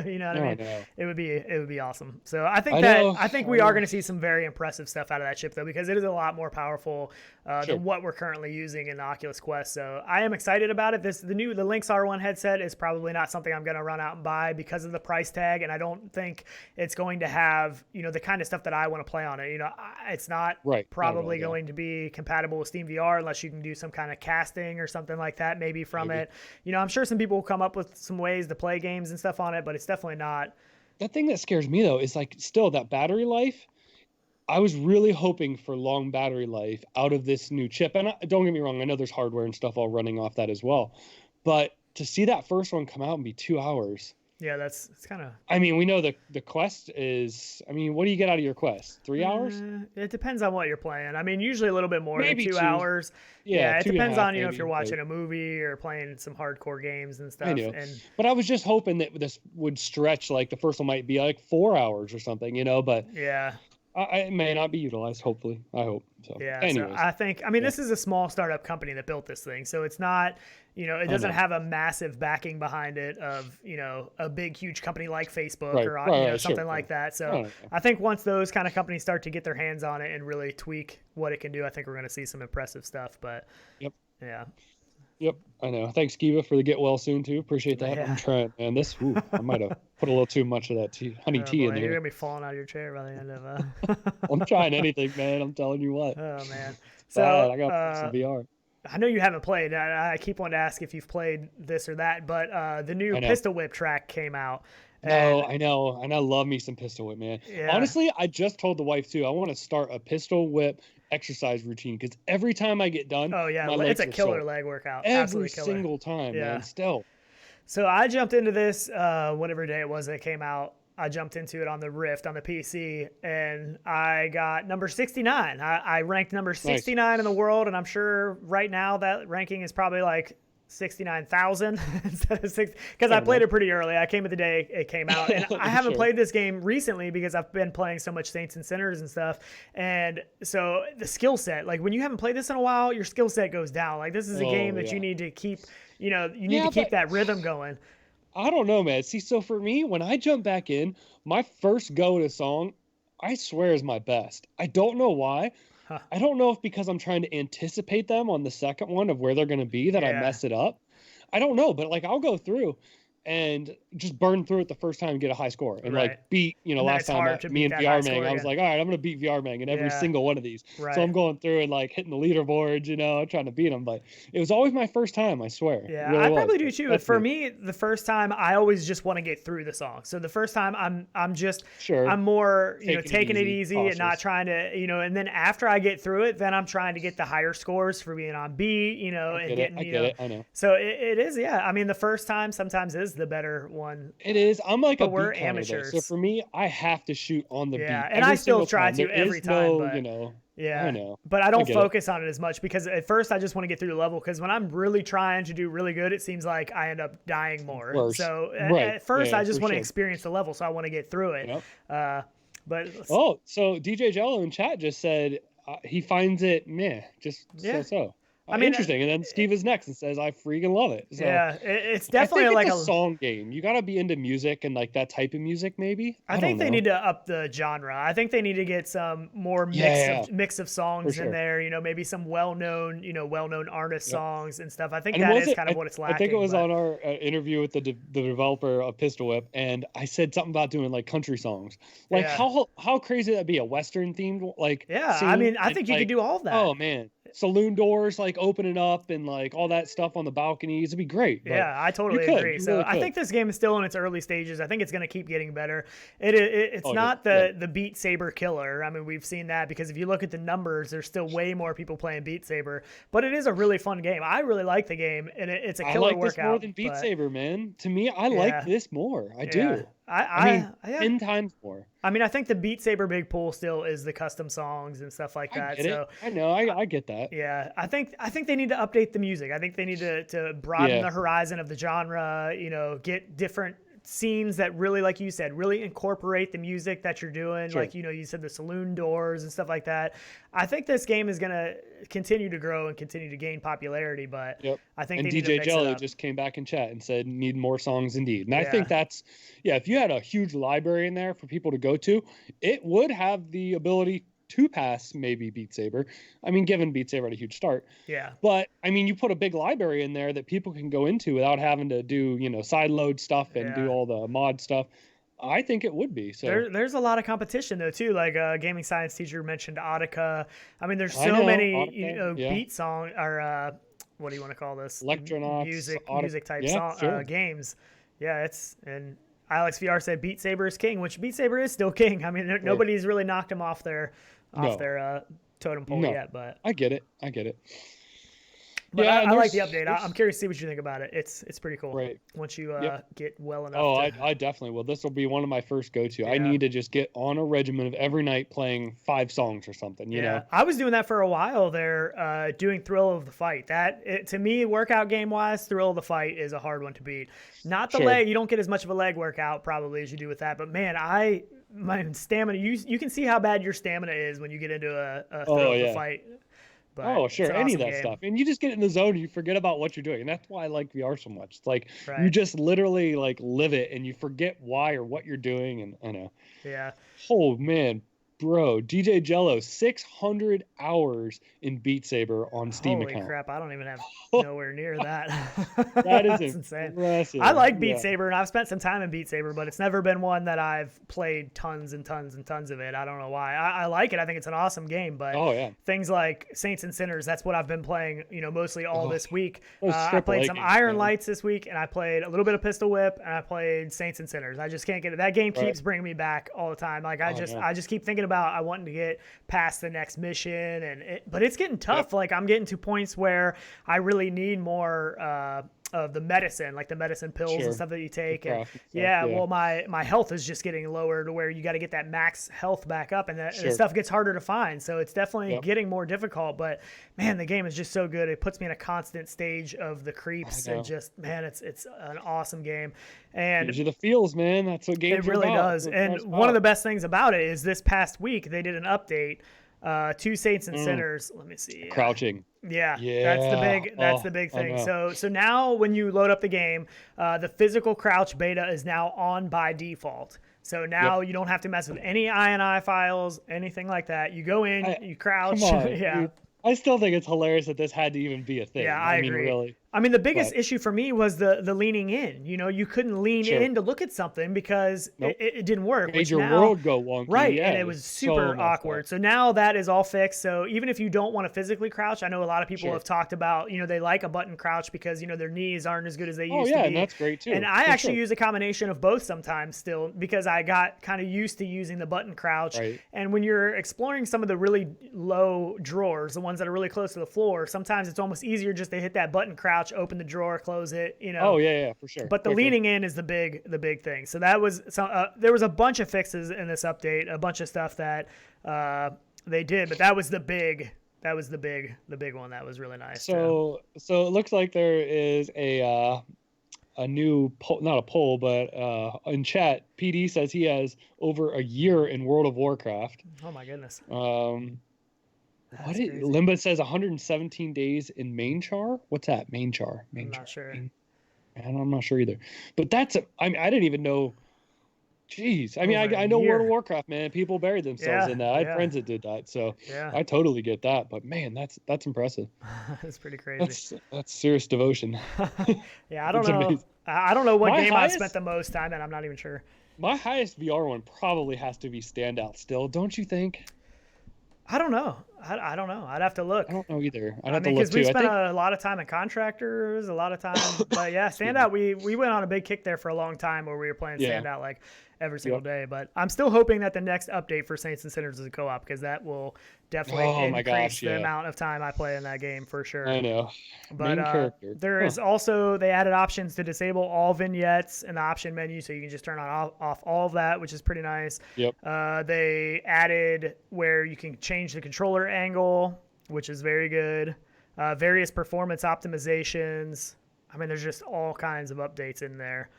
Speaker 2: you know what I mean? It would be awesome. So I think we are going to see some very impressive stuff out of that chip though, because it is a lot more powerful than what we're currently using in the Oculus Quest. So I am excited about it. The Lynx R1 headset is probably not something I'm going to run out and buy because of the price tag, and I don't think it's going to have the kind of stuff that I want to play on it. It's not probably going to be compatible with Steam VR unless you can do some kind of casting or something like that maybe from it. I'm sure some people will come up with some ways to play games and stuff on it, but it's definitely not.
Speaker 1: The thing that scares me though is like still that battery life. I was really hoping for long battery life out of this new chip. And don't get me wrong, I know there's hardware and stuff all running off that as well. But to see that first one come out and be 2 hours.
Speaker 2: Yeah, it's kind of...
Speaker 1: I mean, we know the Quest is... I mean, what do you get out of your Quest? 3 hours?
Speaker 2: It depends on what you're playing. I mean, usually a little bit more
Speaker 1: maybe
Speaker 2: than 2 hours.
Speaker 1: Yeah,
Speaker 2: it depends on,
Speaker 1: maybe,
Speaker 2: if you're watching a movie or playing some hardcore games and stuff.
Speaker 1: I know. But I was just hoping that this would stretch, like the first one might be like 4 hours or something, but...
Speaker 2: Yeah.
Speaker 1: It may not be utilized, hopefully. I hope. So,
Speaker 2: yeah,
Speaker 1: anyways.
Speaker 2: So this is a small startup company that built this thing. So it's not, it doesn't have a massive backing behind it of, a big, huge company like Facebook or something like that. So I think once those kind of companies start to get their hands on it and really tweak what it can do, I think we're going to see some impressive stuff. But yeah.
Speaker 1: Yep, I know. Thanks, Kiva, for the get well soon too. Appreciate that. Yeah. I'm trying, man. I might have put a little too much of that honey tea in there.
Speaker 2: You're gonna be falling out of your chair by the end of.
Speaker 1: I'm trying anything, man. I'm telling you what.
Speaker 2: Oh man.
Speaker 1: So I got some VR.
Speaker 2: I know you haven't played. I keep wanting to ask if you've played this or that, but the new Pistol Whip track came out.
Speaker 1: No, I know, and I love me some Pistol Whip, man. Yeah. Honestly, I just told the wife too. I want to start a Pistol Whip exercise routine because every time I get done,
Speaker 2: it's a killer leg workout.
Speaker 1: Every single time, man. Still.
Speaker 2: So I jumped into this whatever day it was that it came out. I jumped into it on the Rift on the PC, and I got number 69. I ranked number 69 in the world, and I'm sure right now that ranking is probably like 69,000 instead of 60, because I played it pretty early. I came at the day it came out, and I haven't played this game recently because I've been playing so much Saints and Sinners and stuff. And so the skill set, like when you haven't played this in a while, your skill set goes down. Like this is a game that you need to keep, you need to keep that rhythm going.
Speaker 1: I don't know, man. See, so for me, when I jump back in, my first go at a song, I swear is my best. I don't know why. I don't know if because I'm trying to anticipate them on the second one of where they're going to be that I mess it up. I don't know, but like I'll go through and just burn through it the first time and get a high score and like beat, last time me and VR Mang, I was like, all right, I'm going to beat VR Mang in every single one of these. Right. So I'm going through and like hitting the leaderboards, trying to beat them. But it was always my first time, I swear.
Speaker 2: Yeah, really I probably do too. But for me, the first time, I always just want to get through the song. So the first time I'm just, I'm more, taking it easy and not trying to, and then after I get through it, then I'm trying to get the higher scores for being on B, and getting,
Speaker 1: I know.
Speaker 2: So it is, I mean, the first time sometimes is the better one.
Speaker 1: It is. I'm like
Speaker 2: but we're amateurs.
Speaker 1: So for me, I have to shoot on the beat.
Speaker 2: And I still try to every time. But,
Speaker 1: I know.
Speaker 2: But I don't focus on it as much because at first I just want to get through the level because when I'm really trying to do really good, it seems like I end up dying more.
Speaker 1: Worse.
Speaker 2: So at first I just want to experience the level, so I want to get through it.
Speaker 1: Yep. So DJ Jello in chat just said he finds it meh, just so.
Speaker 2: I mean,
Speaker 1: interesting. And then Steve is next and says, I freaking love it. So
Speaker 2: yeah, it's definitely
Speaker 1: I think
Speaker 2: like
Speaker 1: it's a song game. You got to be into music and like that type of music, maybe.
Speaker 2: I think they need to up the genre. I think they need to get some more mix of songs in there. You know, maybe some well-known artist songs and stuff. I think that is kind of what it's lacking.
Speaker 1: I think it was on our interview with the developer of Pistol Whip, and I said something about doing like country songs. Like how crazy would that be? A Western themed like scene?
Speaker 2: I mean, I think you could do all of that.
Speaker 1: Oh man, saloon doors like opening up and like all that stuff on the balconies. It'd be great.
Speaker 2: Yeah, I totally agree. So really I think this game is still in its early stages. I think it's going to keep getting better. It's not the Beat Saber killer. I mean, we've seen that because if you look at the numbers, there's still way more people playing Beat Saber. But it is a really fun game. I really like the game, and it's a killer workout. I like this
Speaker 1: more than Beat Saber, man. To me, I like this more. I do. I mean, 10 times more.
Speaker 2: I mean, I think the Beat Saber big pull still is the custom songs and stuff like that.
Speaker 1: I know, I get that.
Speaker 2: Yeah, I think they need to update the music. I think they need to broaden the horizon of the genre. You know, get different scenes that really, like you said, really incorporate the music that you're doing. Like, you know, you said the saloon doors and stuff like that. I think this game is going to continue to grow and continue to gain popularity, but I think they need to mix it up.
Speaker 1: DJ Jello just came back in chat and said, need more songs indeed. And I think that's, if you had a huge library in there for people to go to, it would have the ability to pass maybe Beat Saber. I mean, given Beat Saber had a huge start.
Speaker 2: Yeah.
Speaker 1: But I mean, you put a big library in there that people can go into without having to do, you know, side load stuff and do all the mod stuff. I think it would be. So
Speaker 2: there's a lot of competition though too. Like gaming science teacher mentioned Audica. I mean, there's so many Audica, beat song or what do you want to call this?
Speaker 1: Electronauts,
Speaker 2: music type song, games. Yeah, and Alex VR said Beat Saber is king, which Beat Saber is still king. I mean, nobody's really knocked him off their totem pole yet, but
Speaker 1: I get it.
Speaker 2: But I like the update. I'm curious to see what you think about it. It's pretty cool.
Speaker 1: Right.
Speaker 2: Once you get well enough.
Speaker 1: Oh, I definitely will. This will be one of my first go-to. I need to just get on a regimen of every night playing 5 songs or something. You know.
Speaker 2: I was doing that for a while there, doing Thrill of the Fight. To me, workout game wise, Thrill of the Fight is a hard one to beat. Not the leg. You don't get as much of a leg workout probably as you do with that. But man, my stamina. You can see how bad your stamina is when you get into a Thrill of the Fight.
Speaker 1: But sure, any of that stuff. And you just get in the zone and you forget about what you're doing. And that's why I like VR so much. It's like you just literally like live it and you forget why or what you're doing. And I know.
Speaker 2: Yeah.
Speaker 1: Oh, man. Bro, DJ Jello, 600 hours in Beat Saber on Steam account.
Speaker 2: Holy crap, I don't even have nowhere near that.
Speaker 1: That is
Speaker 2: insane.
Speaker 1: Impressive.
Speaker 2: I like Beat Saber, and I've spent some time in Beat Saber, but it's never been one that I've played tons and tons and tons of it. I don't know why. I like it. I think it's an awesome game, but things like Saints and Sinners, that's what I've been playing, mostly all this week. I played some Ironlights this week, and I played a little bit of Pistol Whip, and I played Saints and Sinners. I just can't get it. That game keeps bringing me back all the time. Like I just keep thinking about I want to get past the next mission, but it's getting tough. Like I'm getting to points where I really need more of the medicine, like the medicine pills and stuff that you take. And well, my health is just getting lower to where you got to get that max health back up, and that stuff gets harder to find. So it's definitely getting more difficult. But man, the game is just so good. It puts me in a constant stage of the creeps, and just it's an awesome game. And
Speaker 1: gives you the feels, man. That's what games
Speaker 2: it really
Speaker 1: about.
Speaker 2: does. And one of the best things about it is this past week they did an update to Saints and Sinners. Let me see.
Speaker 1: Crouching.
Speaker 2: Yeah, that's the big thing. So now when you load up the game, the physical crouch beta is now on by default. So now you don't have to mess with any INI files, anything like that. You go in, you crouch.
Speaker 1: Come on, dude. I still think it's hilarious that this had to even be a thing.
Speaker 2: Yeah, I agree.
Speaker 1: Really.
Speaker 2: I mean, the biggest issue for me was the leaning in. You couldn't lean in to look at something because it didn't work.
Speaker 1: Made your world go wonky.
Speaker 2: Right, and it was super awkward. So now that is all fixed. So even if you don't want to physically crouch, I know a lot of people have talked about, they like a button crouch because, their knees aren't as good as they used to be.
Speaker 1: And that's great too.
Speaker 2: And I actually use a combination of both sometimes still because I got kind of used to using the button crouch.
Speaker 1: Right.
Speaker 2: And when you're exploring some of the really low drawers, the ones that are really close to the floor, sometimes it's almost easier just to hit that button crouch, open the drawer, close it,
Speaker 1: for sure.
Speaker 2: But the leaning in is the big thing. So that was there was a bunch of fixes in this update, a bunch of stuff that they did, but that was the big one that was really nice.
Speaker 1: So it looks like there is a new poll, not a poll, but in chat, PD says he has over a year in World of Warcraft.
Speaker 2: Oh my goodness.
Speaker 1: What is Limbo says 117 days in main char? What's that? Main char.
Speaker 2: I'm not sure.
Speaker 1: I'm not sure either. But that's I didn't even know. Jeez. I mean, I know
Speaker 2: year.
Speaker 1: World of Warcraft, man. People buried themselves in that. I had friends that did that. So I totally get that. But man, that's impressive.
Speaker 2: That's pretty crazy.
Speaker 1: That's serious devotion.
Speaker 2: Yeah, I don't know. Amazing. I don't know what game I spent the most time in. I'm not even sure.
Speaker 1: My highest VR one probably has to be Standout still, don't you think?
Speaker 2: I don't know. I don't know. I'd have to look.
Speaker 1: I don't know either.
Speaker 2: I mean, because we spent a lot of time in Contractors, a lot of time. But yeah, Standout, we went on a big kick there for a long time where we were playing Standout like every single day. But I'm still hoping that the next update for Saints and Sinners is a co-op, because that will definitely increase the amount of time I play in that game for sure.
Speaker 1: I know.
Speaker 2: But there is also, they added options to disable all vignettes in the option menu, so you can just turn on off all of that, which is pretty nice.
Speaker 1: Yep.
Speaker 2: They added where you can change the controller angle, which is very good. Various performance optimizations. I mean, there's just all kinds of updates in there.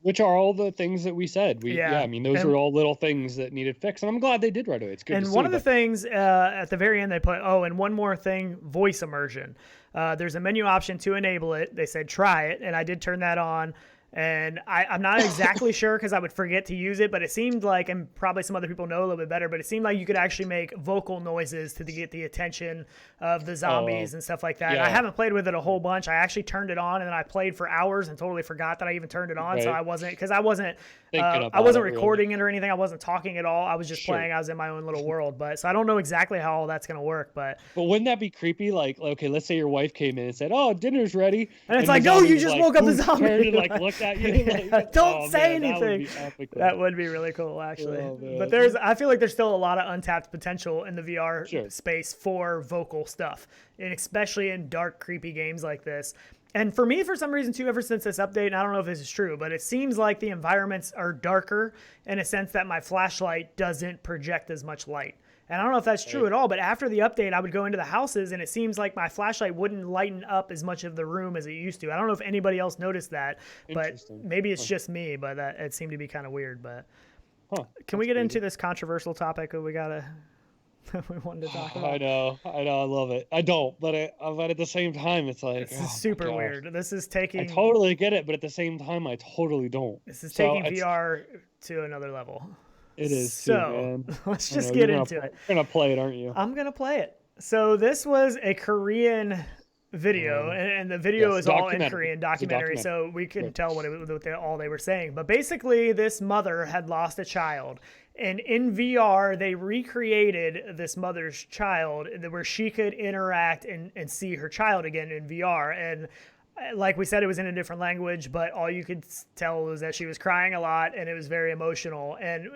Speaker 1: Which are all the things that we said. I mean, those are all little things that needed fixed, and I'm glad they did right away. It's good to see.
Speaker 2: And one of the things at the very end they put, and one more thing, voice immersion. There's a menu option to enable it. They said try it, and I did turn that on. And I'm not exactly sure, because I would forget to use it, but it seemed like, and probably some other people know a little bit better, but it seemed like you could actually make vocal noises to get the attention of the zombies and stuff like that. Yeah. I haven't played with it a whole bunch. I actually turned it on, and then I played for hours and totally forgot that I even turned it on. So I wasn't recording it or anything. I wasn't talking at all. I was just playing. I was in my own little world. So I don't know exactly how all that's going to work. But
Speaker 1: wouldn't that be creepy? Like, okay, let's say your wife came in and said, "Oh, dinner's ready,"
Speaker 2: and it's like, "No, you just woke up the zombie."
Speaker 1: And looked at you.
Speaker 2: Don't say anything. That would be really cool, actually. But I feel like there's still a lot of untapped potential in the VR space for vocal stuff, and especially in dark, creepy games like this. And for me, for some reason, too, ever since this update, and I don't know if this is true, but it seems like the environments are darker in a sense that my flashlight doesn't project as much light. And I don't know if that's true at all, but after the update, I would go into the houses, and it seems like my flashlight wouldn't lighten up as much of the room as it used to. I don't know if anybody else noticed that, but maybe it's just me, but it seemed to be kind of weird. But can we get into this controversial topic that we wanted to talk about?
Speaker 1: I know, I love it. I don't, but at the same time, it's like,
Speaker 2: this is super weird. This is taking.
Speaker 1: I totally get it, but at the same time, I totally don't.
Speaker 2: This is taking VR to another level.
Speaker 1: It is.
Speaker 2: So let's just get into it.
Speaker 1: You're gonna play it, aren't you?
Speaker 2: I'm gonna play it. So this was a Korean video, and the video is all in Korean, documentary, so we couldn't tell what all they were saying. But basically, this mother had lost a child, and in VR, they recreated this mother's child where she could interact and see her child again in VR. And like we said, it was in a different language, but all you could tell was that she was crying a lot, and it was very emotional. And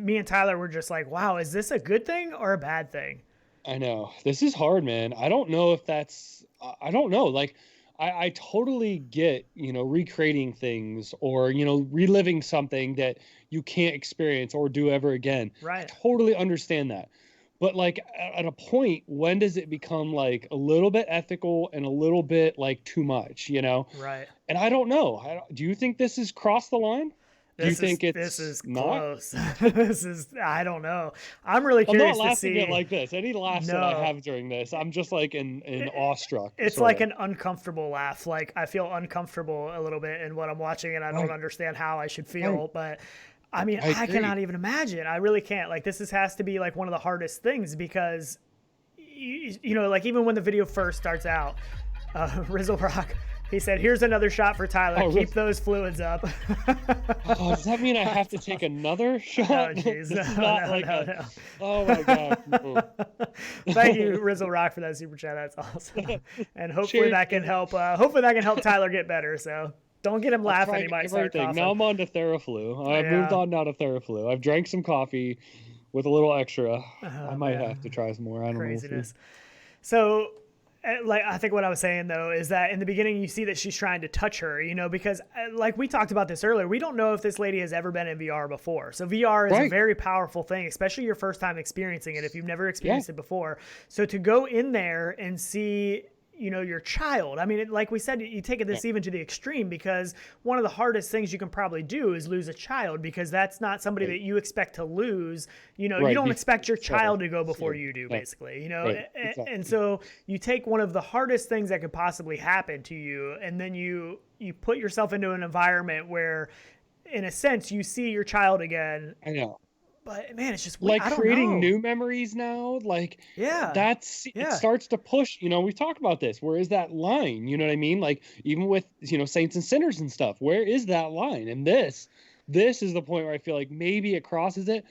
Speaker 2: me and Tyler were just like, wow, is this a good thing or a bad thing?
Speaker 1: I know. This is hard, man. I don't know if that's, I don't know. Like, I totally get, recreating things or, reliving something that you can't experience or do ever again.
Speaker 2: Right.
Speaker 1: I totally understand that. But like at a point, when does it become like a little bit ethical and a little bit like too much,
Speaker 2: Right.
Speaker 1: And I don't know. Do you think this has crossed the line?
Speaker 2: This is close. I don't know. I'm really curious
Speaker 1: I'm not
Speaker 2: to see
Speaker 1: it like this. Any laughs that I have during this, I'm just like in awestruck.
Speaker 2: It's like an uncomfortable laugh. Like I feel uncomfortable a little bit in what I'm watching, and I don't understand how I should feel. But I mean, I cannot even imagine. I really can't. Like this has to be like one of the hardest things because, like even when the video first starts out, Rizzle Rock. He said, "Here's another shot for Tyler. Keep those fluids up."
Speaker 1: Does that mean I have to take another shot?
Speaker 2: Oh, jeez. No.
Speaker 1: Oh, my God.
Speaker 2: Thank you, Rizzle Rock, for that super chat. That's awesome. And hopefully that can help. Hopefully that can help Tyler get better. So don't get him laughing. He might start coughing.
Speaker 1: Now I'm on to Theraflu. I've moved on now to Theraflu. I've drank some coffee with a little extra. I might have to try some more. I don't know.
Speaker 2: Craziness. So... like I think what I was saying though is that in the beginning you see that she's trying to touch her, because like we talked about this earlier, we don't know if this lady has ever been in VR before. So VR is a very powerful thing, especially your first time experiencing it if you've never experienced it before. So to go in there and see, your child. I mean, like we said, you take this even to the extreme, because one of the hardest things you can probably do is lose a child, because that's not somebody that you expect to lose. You don't expect your child to go before you do, basically, Exactly. And so you take one of the hardest things that could possibly happen to you, and then you put yourself into an environment where, in a sense, you see your child again.
Speaker 1: I know.
Speaker 2: But man, it's just
Speaker 1: like creating new memories now. Like, it starts to push, we've talked about this. Where is that line? You know what I mean? Like, even with, Saints and Sinners and stuff, where is that line? And this is the point where I feel like maybe it crosses it.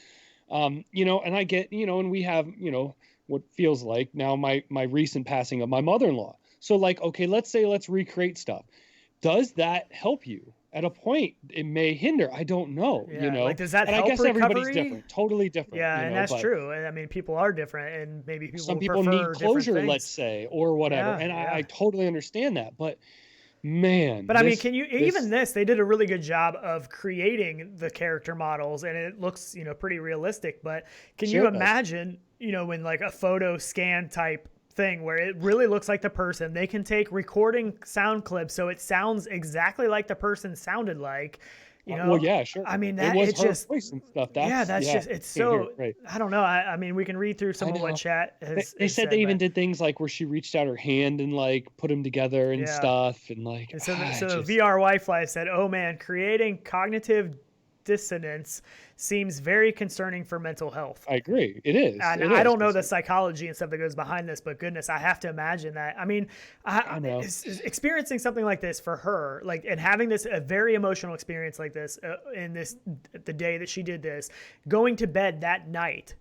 Speaker 1: And I get, and we have, what feels like now my recent passing of my mother-in-law. So like, okay, let's recreate stuff. Does that help you? At a point, it may hinder. I don't know.
Speaker 2: Like, does that help
Speaker 1: I guess
Speaker 2: recovery?
Speaker 1: Everybody's different, totally different.
Speaker 2: Yeah, and that's true. I mean, people are different, and maybe
Speaker 1: some people need closure, let's say, or whatever. And I totally understand that, but man.
Speaker 2: But I mean, even this? They did a really good job of creating the character models, and it looks pretty realistic. But can you imagine when like a photo scan type thing where it really looks like the person, they can take recording sound clips so it sounds exactly like the person sounded like,
Speaker 1: well, yeah, sure.
Speaker 2: I mean, that
Speaker 1: it's her
Speaker 2: just
Speaker 1: voice and stuff.
Speaker 2: Just it's so I don't know. I mean, we can read through some of what chat has
Speaker 1: they said they even did things like where she reached out her hand and like put them together and stuff, and like
Speaker 2: so VR Wi-Fi said, oh man, creating cognitive dissonance seems very concerning for mental health.
Speaker 1: I agree. It is.
Speaker 2: And I don't know the psychology and stuff that goes behind this, but goodness, I have to imagine that. I mean, I know. Experiencing something like this for her, like, and having a very emotional experience like this the day that she did this, going to bed that night,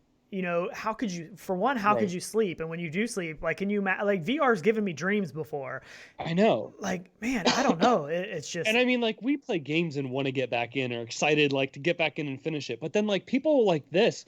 Speaker 2: how could you, for one, could you sleep? And when you do sleep, like, can you, like, VR's given me dreams before.
Speaker 1: I know.
Speaker 2: Like, man, I don't know. It's just.
Speaker 1: And I mean, like, we play games and want to get back in or excited, like, to get back in and finish it. But then, like, people like this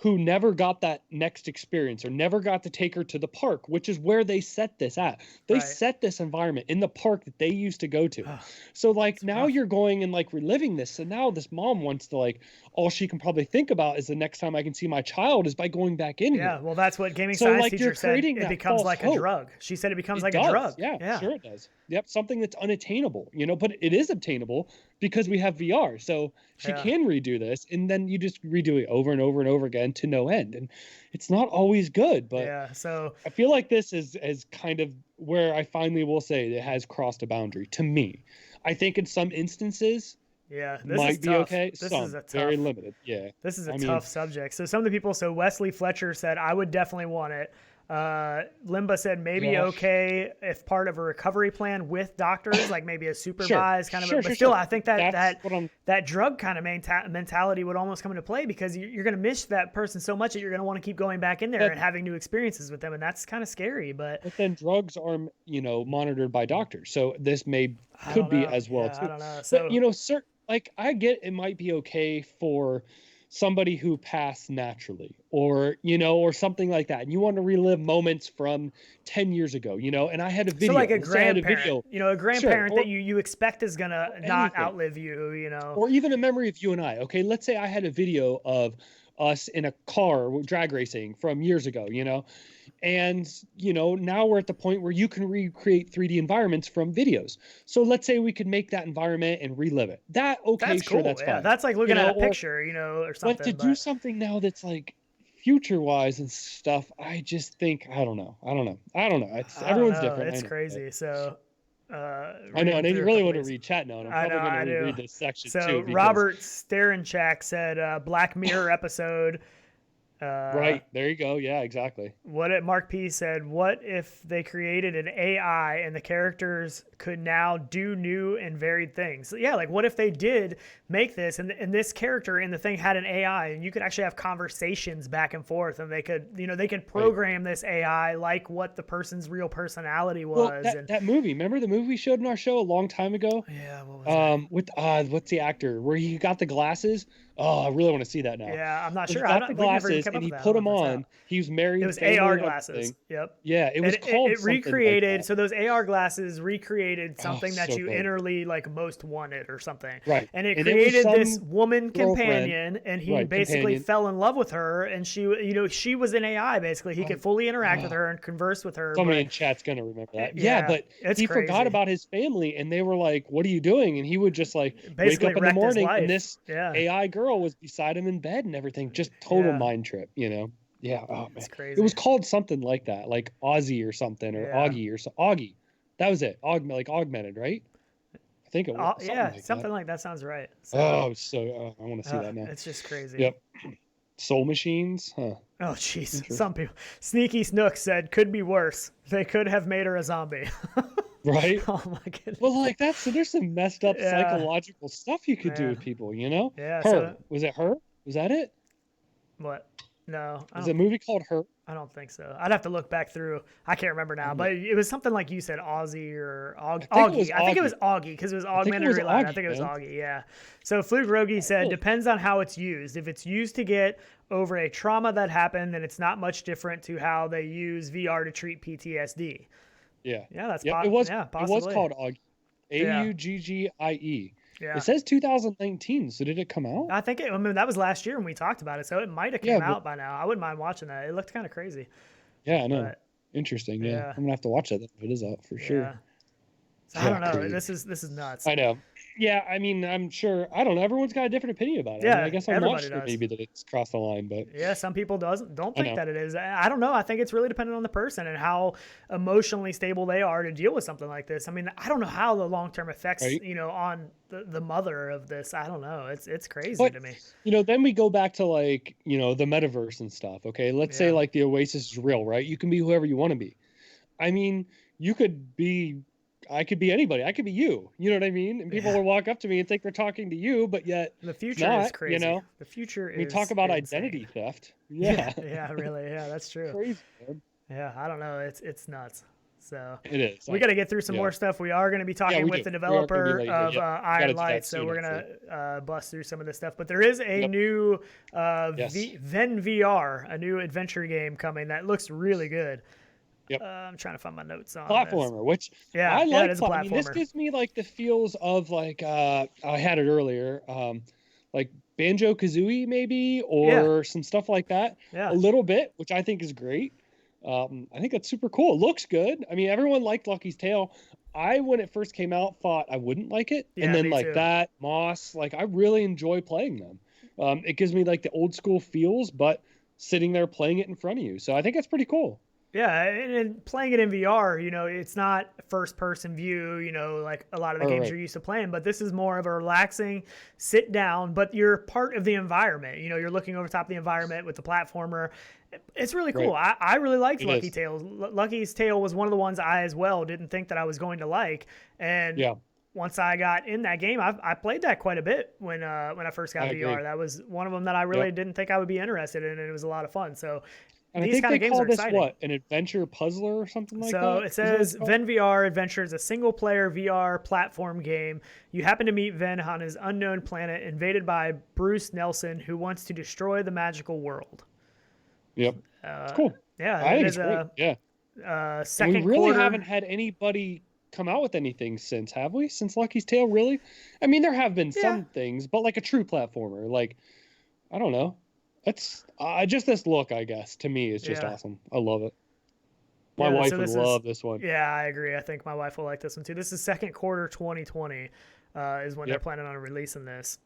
Speaker 1: who never got that next experience or never got to take her to the park, which is where they set this at. They set this environment in the park that they used to go to. So like now you're going and like reliving this. So now this mom wants to like, all she can probably think about is the next time I can see my child is by going back in here.
Speaker 2: Yeah, well, that's what gaming science teacher said. It becomes like a drug. She said it becomes like a drug.
Speaker 1: Yeah, sure it does. Yep, something that's unattainable, but it is obtainable because we have VR. So she can redo this, and then you just redo it over and over and over again to no end. And it's not always good, but
Speaker 2: so
Speaker 1: I feel like this is kind of where I finally will say it has crossed a boundary to me. I think in some instances,
Speaker 2: this
Speaker 1: might be okay.
Speaker 2: This
Speaker 1: some
Speaker 2: is a tough,
Speaker 1: very limited. Yeah,
Speaker 2: this is a tough subject. So some of the people. So Wesley Fletcher said, "I would definitely want it." Limba said maybe okay if part of a recovery plan with doctors, like maybe a supervised kind of. But still, I think that drug kind of mentality would almost come into play, because you're going to miss that person so much that you're going to want to keep going back in there and having new experiences with them, and that's kind of scary. But
Speaker 1: then drugs are monitored by doctors, so this could be as well too.
Speaker 2: I don't know. So
Speaker 1: but, like I get it might be okay for somebody who passed naturally or something like that, and you want to relive moments from 10 years ago, and I had a video.
Speaker 2: So like a grandparent, a grandparent that you expect is going to not outlive you,
Speaker 1: or even a memory of you and I. Okay, let's say I had a video of us in a car drag racing from years ago, and now we're at the point where you can recreate 3D environments from videos. So let's say we could make that environment and relive it. That's cool. That's fine.
Speaker 2: That's like looking at a picture, or something.
Speaker 1: But to do something now that's like future wise and stuff, I just think I don't know. It's everyone's different.
Speaker 2: It's crazy. So
Speaker 1: I know, and you really want to read chat now, and I'm probably going to read this section too.
Speaker 2: So Robert Sterenchak said Black Mirror episode.
Speaker 1: Right, there you go. Yeah, exactly.
Speaker 2: Mark P said, what if they created an AI and the characters could now do new and varied things? So, yeah, like what if they did make this and this character in the thing had an AI, and you could actually have conversations back and forth, and they could program this AI like what the person's real personality was.
Speaker 1: Well, that movie, remember the movie we showed in our show a long time ago?
Speaker 2: Yeah, what was that?
Speaker 1: With what's the actor where he got the glasses? Oh, I really want to see that now.
Speaker 2: Yeah, I'm not sure.
Speaker 1: Got the glasses,
Speaker 2: kept up
Speaker 1: and he
Speaker 2: with that.
Speaker 1: put them on. He was married.
Speaker 2: It was
Speaker 1: family,
Speaker 2: AR
Speaker 1: and
Speaker 2: glasses.
Speaker 1: everything.
Speaker 2: Yep.
Speaker 1: Yeah, it was called
Speaker 2: it
Speaker 1: something
Speaker 2: recreated.
Speaker 1: like that.
Speaker 2: So those AR glasses recreated something that
Speaker 1: so
Speaker 2: you
Speaker 1: good.
Speaker 2: innerly like most wanted or something.
Speaker 1: Right.
Speaker 2: And it
Speaker 1: was
Speaker 2: created
Speaker 1: some
Speaker 2: this woman
Speaker 1: girlfriend.
Speaker 2: companion, and he basically fell in love with her. And she was an AI basically. He could fully interact with her and converse with her.
Speaker 1: Somebody in chat's gonna remember that.
Speaker 2: Yeah,
Speaker 1: but he forgot about his family, and they were like, "What are you doing?" And he would just like
Speaker 2: basically
Speaker 1: wake up in the morning, and this
Speaker 2: Yeah.
Speaker 1: AI girl was beside him in bed and everything. Just total mind trip, Yeah. Oh man,
Speaker 2: it's crazy.
Speaker 1: It was called something like that, like Aussie or something, or Augie or so. Augie, that was it. Augmented, right? I think it was.
Speaker 2: Something like that sounds right. So,
Speaker 1: I want to see that now.
Speaker 2: It's just crazy.
Speaker 1: Yep. Soul machines, huh?
Speaker 2: Oh jeez. Some people. Sneaky Snook said, "Could be worse. They could have made her a zombie."
Speaker 1: Right?
Speaker 2: Oh my goodness.
Speaker 1: Well, like there's some messed up psychological stuff you could do with people,
Speaker 2: Yeah.
Speaker 1: Her. Was it Her? Was that it?
Speaker 2: What? No.
Speaker 1: Is a movie called Her?
Speaker 2: I don't think so. I'd have to look back through. I can't remember now, but it was something like you said, Aussie or Augie. I think it was Augie because it was augmented reality. I think it was Augie. Yeah. So Fluke Rogi said, depends on how it's used. If it's used to get over a trauma that happened, then it's not much different to how they use VR to treat PTSD.
Speaker 1: Yeah.
Speaker 2: Yeah, that's
Speaker 1: it was. It was called Augie. Auggie.
Speaker 2: Yeah.
Speaker 1: It says 2019. So did it come out?
Speaker 2: I think that was last year when we talked about it. So it might have come out by now. I wouldn't mind watching that. It looked kind of crazy.
Speaker 1: Yeah, I know. Interesting. Yeah. I'm gonna have to watch that if it is out for sure.
Speaker 2: So I don't know. Crazy. This is nuts.
Speaker 1: I know. Yeah, I mean, I'm sure. I don't know. Everyone's got a different opinion about it.
Speaker 2: Yeah,
Speaker 1: I mean, I guess I'm not sure
Speaker 2: does.
Speaker 1: maybe that it's crossed the line, but
Speaker 2: yeah, some people don't think that it is. I don't know. I think it's really dependent on the person and how emotionally stable they are to deal with something like this. I mean, I don't know how the long-term effects, on the mother of this. I don't know. It's crazy to me.
Speaker 1: Then we go back to like, the metaverse and stuff. Okay, let's say like the Oasis is real, right? You can be whoever you want to be. I mean, I could be anybody. I could be you. You know what I mean? And people will walk up to me and think they're talking to you, but yet
Speaker 2: the future is crazy. The future is.
Speaker 1: We talk about
Speaker 2: insane.
Speaker 1: identity theft. Yeah.
Speaker 2: Yeah, really. Yeah, that's true.
Speaker 1: Crazy, man.
Speaker 2: Yeah, I don't know. It's nuts. So
Speaker 1: it is.
Speaker 2: We got to get through some more stuff. We are going to be talking with the developer of Ironlights, so we're going to bust through some of this stuff. But there is a new Ven VR, a new adventure game coming that looks really good.
Speaker 1: Yep.
Speaker 2: I'm trying to find my notes on
Speaker 1: platformer, which I like.
Speaker 2: It is a platformer. I mean, this
Speaker 1: gives me like the feels of like I had it earlier, like Banjo-Kazooie maybe, or some stuff like that.
Speaker 2: Yeah.
Speaker 1: A little bit, which I think is great. I think that's super cool. It looks good. I mean, everyone liked Lucky's Tale. When it first came out, thought I wouldn't like it, and then like that Moss, like I really enjoy playing them. It gives me like the old school feels, but sitting there playing it in front of you. So I think that's pretty cool.
Speaker 2: Yeah, and playing it in VR, it's not first-person view, like a lot of the games you're used to playing, but this is more of a relaxing sit down, but you're part of the environment. You're looking over top of the environment with the platformer. It's really cool.
Speaker 1: Right.
Speaker 2: I really liked Lucky Tales. Lucky's Tale was one of the ones I as well didn't think that I was going to like, and once I got in that game, I played that quite a bit when I first got VR. Agree. That was one of them that I really didn't think I would be interested in, and it was a lot of fun. So.
Speaker 1: And these kind of games are exciting. What, an adventure puzzler or something like that?
Speaker 2: So it says Ven VR Adventure is a single-player VR platform game. You happen to meet Ven on his unknown planet, invaded by Bruce Nelson, who wants to destroy the magical world.
Speaker 1: Yep, it's cool.
Speaker 2: Yeah,
Speaker 1: I think it's great.
Speaker 2: Second
Speaker 1: we really
Speaker 2: quarter...
Speaker 1: haven't had anybody come out with anything since, have we? Since Lucky's Tale, really? I mean, there have been some things, but like a true platformer, like I don't know. It's just this look, I guess, to me is just awesome. I love it. My wife would love this one.
Speaker 2: Yeah, I agree. I think my wife will like this one too. This is second quarter 2020 is when they're planning on releasing this.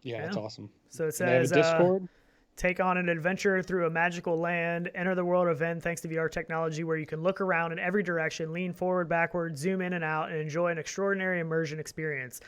Speaker 1: Yeah, it's awesome.
Speaker 2: So it says
Speaker 1: Discord.
Speaker 2: Take on an adventure through a magical land. Enter the world of Ven thanks to VR technology where you can look around in every direction, lean forward, backward, zoom in and out, and enjoy an extraordinary immersion experience.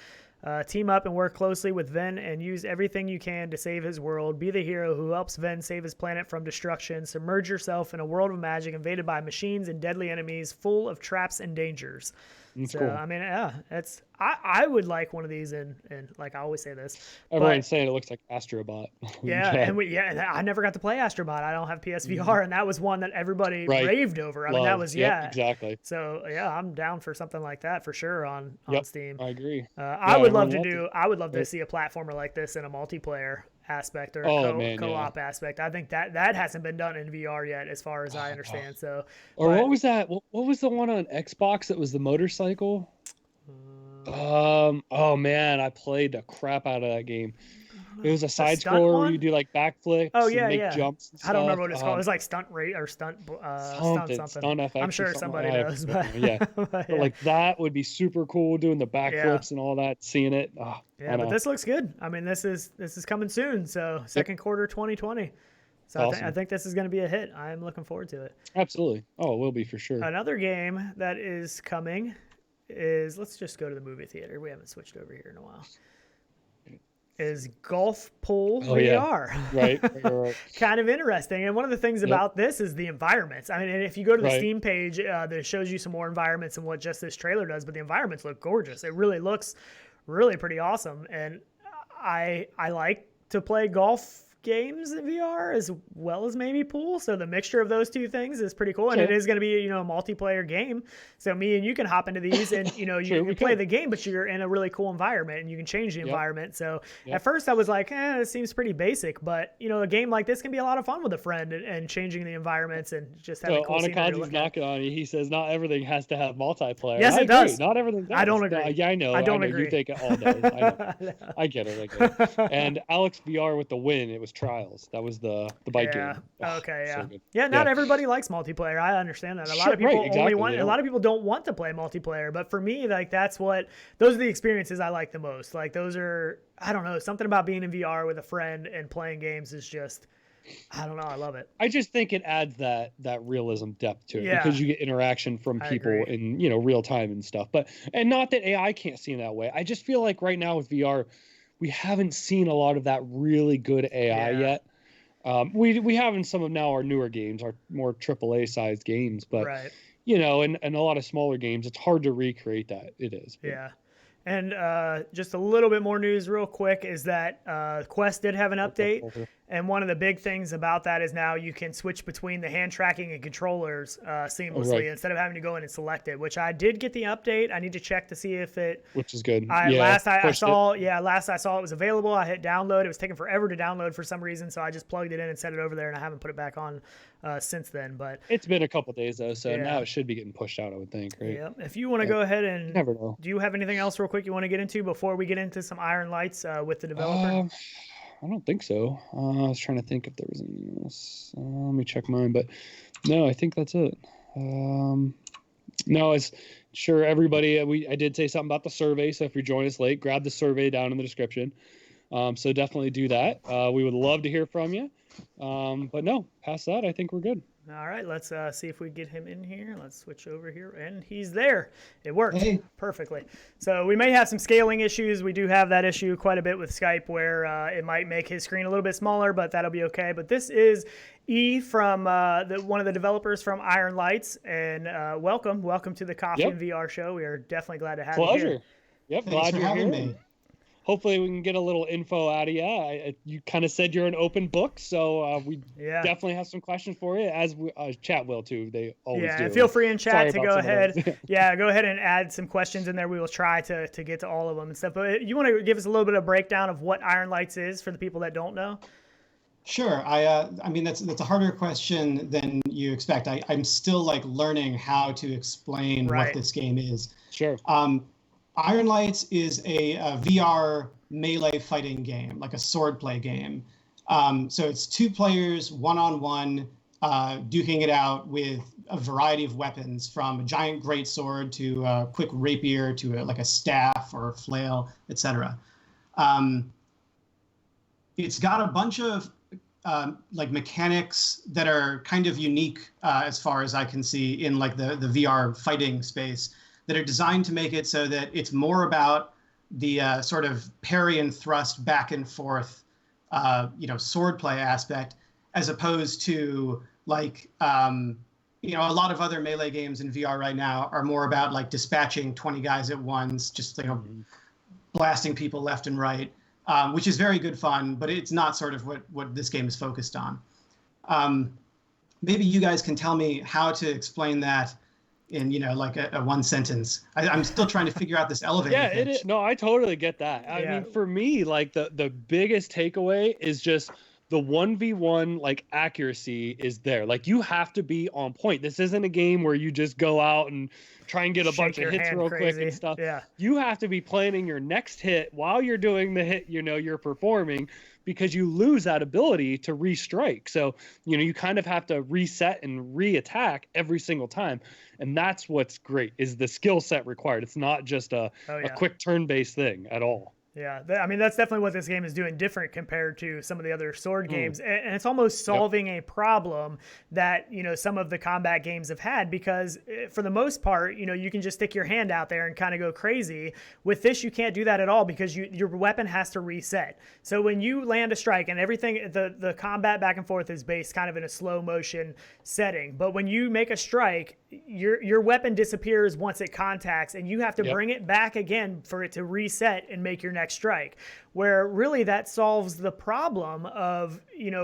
Speaker 2: Team up and work closely with Ven and use everything you can to save his world. Be the hero who helps Ven save his planet from destruction. Submerge yourself in a world of magic invaded by machines and deadly enemies full of traps and dangers.
Speaker 1: That's cool.
Speaker 2: I mean, I would like one of these, and like I always say this.
Speaker 1: Everyone's saying it looks like Astrobot.
Speaker 2: And I never got to play Astrobot. I don't have PSVR, and that was one that everybody raved over. I mean, that was
Speaker 1: exactly.
Speaker 2: So I'm down for something like that for sure on Steam.
Speaker 1: I agree.
Speaker 2: I would love to see a platformer like this in a multiplayer aspect or co-op aspect. I think that hasn't been done in VR yet, as far as I understand. So,
Speaker 1: what was that? What was the one on Xbox that was the motorcycle? Oh man, I played the crap out of that game. It was a side scroller where you do like backflips and make jumps and stuff.
Speaker 2: I don't remember what it's called. It was like stunt rate or stunt something.
Speaker 1: Stunt FX.
Speaker 2: I'm sure somebody knows. But
Speaker 1: yeah. But like that would be super cool, doing the backflips and all that, seeing it. Oh,
Speaker 2: yeah, but this looks good. I mean, this is coming soon. So second quarter 2020. So awesome. I think this is going to be a hit. I'm looking forward to it.
Speaker 1: Absolutely. Oh, it will be for sure.
Speaker 2: Another game that is coming is, let's just go to the movie theater. We haven't switched over here in a while. Is Golf Pool VR.
Speaker 1: Yeah. Right.
Speaker 2: Kind of interesting. And one of the things about this is the environments. I mean, and if you go to the Steam page, that shows you some more environments than what just this trailer does, but the environments look gorgeous. It really looks really pretty awesome. And I like to play golf games in VR as well as maybe pool, so the mixture of those two things is pretty cool. And it is going to be a multiplayer game, so me and you can hop into these and you play the game, but you're in a really cool environment and you can change the environment. So at first I was like, it seems pretty basic, but a game like this can be a lot of fun with a friend and changing the environments and just having cool scenery to look at.
Speaker 1: Knocking on you. He says not everything has to have multiplayer.
Speaker 2: Yes, it does.
Speaker 1: Not everything does.
Speaker 2: I don't agree.
Speaker 1: I know. I don't agree. You think it all does. I get it. And Alex VR with the win. It was Trials. That was the bike game.
Speaker 2: Not everybody likes multiplayer. I understand that. A lot of people a lot of people don't want to play multiplayer, but for me, like those are the experiences I like the most. Like those are, I don't know, something about being in VR with a friend and playing games is just, I don't know, I love it.
Speaker 1: I just think it adds that realism depth to it because you get interaction from people in real time and stuff. And not that AI can't see in that way. I just feel like right now with VR, we haven't seen a lot of that really good AI yet. We have in some of now our newer games, our more AAA sized games, but and a lot of smaller games, it's hard to recreate that. It is. But.
Speaker 2: Yeah. And just a little bit more news real quick is that Quest did have an update. And one of the big things about that is now you can switch between the hand tracking and controllers seamlessly instead of having to go in and select it, which I did get the update. I need to check to see if it...
Speaker 1: Which is good.
Speaker 2: Last I saw it was available. I hit download. It was taking forever to download for some reason, so I just plugged it in and set it over there, and I haven't put it back on since then. But
Speaker 1: it's been a couple days, though, so now it should be getting pushed out, I would think, right?
Speaker 2: Yeah. If you want to go ahead and...
Speaker 1: Never know.
Speaker 2: Do you have anything else real quick you want to get into before we get into some Ironlights with the developer?
Speaker 1: I don't think so. I was trying to think if there was anything else. Let me check mine, but no, I think that's it. No, it's sure everybody. I did say something about the survey, so if you're joining us late, grab the survey down in the description. So definitely do that. We would love to hear from you. But no, past that, I think we're good.
Speaker 2: All right, let's see if we get him in here. Let's switch over here, and he's there. It worked perfectly. So we may have some scaling issues. We do have that issue quite a bit with Skype where it might make his screen a little bit smaller, but that'll be okay. But this is E from one of the developers from Ironlights, and welcome to the Coffee and VR show. We are definitely glad to have you here.
Speaker 1: Yep,
Speaker 3: Thanks
Speaker 1: glad
Speaker 3: for
Speaker 1: you're
Speaker 3: having
Speaker 1: here.
Speaker 3: me.
Speaker 1: Hopefully we can get a little info out of you. You kind of said you're an open book, so we definitely have some questions for you, as chat will too. They always do.
Speaker 2: Yeah, feel free in chat to go ahead. Go ahead and add some questions in there. We will try to get to all of them and stuff. But you want to give us a little bit of breakdown of what Ironlights is for the people that don't know?
Speaker 3: Sure. I mean, that's a harder question than you expect. I'm still learning how to explain what this game is.
Speaker 1: Sure.
Speaker 3: Ironlights is a VR melee fighting game, like a sword play game. So it's 2 players, one-on-one, duking it out with a variety of weapons, from a giant greatsword to a quick rapier to a staff or a flail, etc. It's got a bunch of mechanics that are kind of unique as far as I can see in the VR fighting space, that are designed to make it so that it's more about the sort of parry and thrust back and forth, sword play aspect, as opposed to a lot of other melee games in VR right now are more about dispatching 20 guys at once, just blasting people left and right, which is very good fun, but it's not sort of what this game is focused on. Maybe you guys can tell me how to explain that in like a one sentence. I'm still trying to figure out this elevator
Speaker 1: Yeah,
Speaker 3: pitch.
Speaker 1: it is. No, I totally get that. I mean, for me, like the biggest takeaway is just the 1v1 like accuracy is there. Like you have to be on point. This isn't a game where you just go out and try and get a bunch of hits real quick and stuff.
Speaker 2: Yeah.
Speaker 1: You have to be planning your next hit while you're doing the hit, you're performing, because you lose that ability to restrike. So, you kind of have to reset and re-attack every single time. And that's what's great, is the skill set required. It's not just a quick turn-based thing at all.
Speaker 2: Yeah, I mean, that's definitely what this game is doing different compared to some of the other sword games. And it's almost solving a problem that, some of the combat games have had, because for the most part, you can just stick your hand out there and kind of go crazy. With this, you can't do that at all, because your weapon has to reset. So when you land a strike, and everything, the combat back and forth is based kind of in a slow motion setting. But when you make a strike, your weapon disappears once it contacts, and you have to bring it back again for it to reset and make your next strike, where really that solves the problem of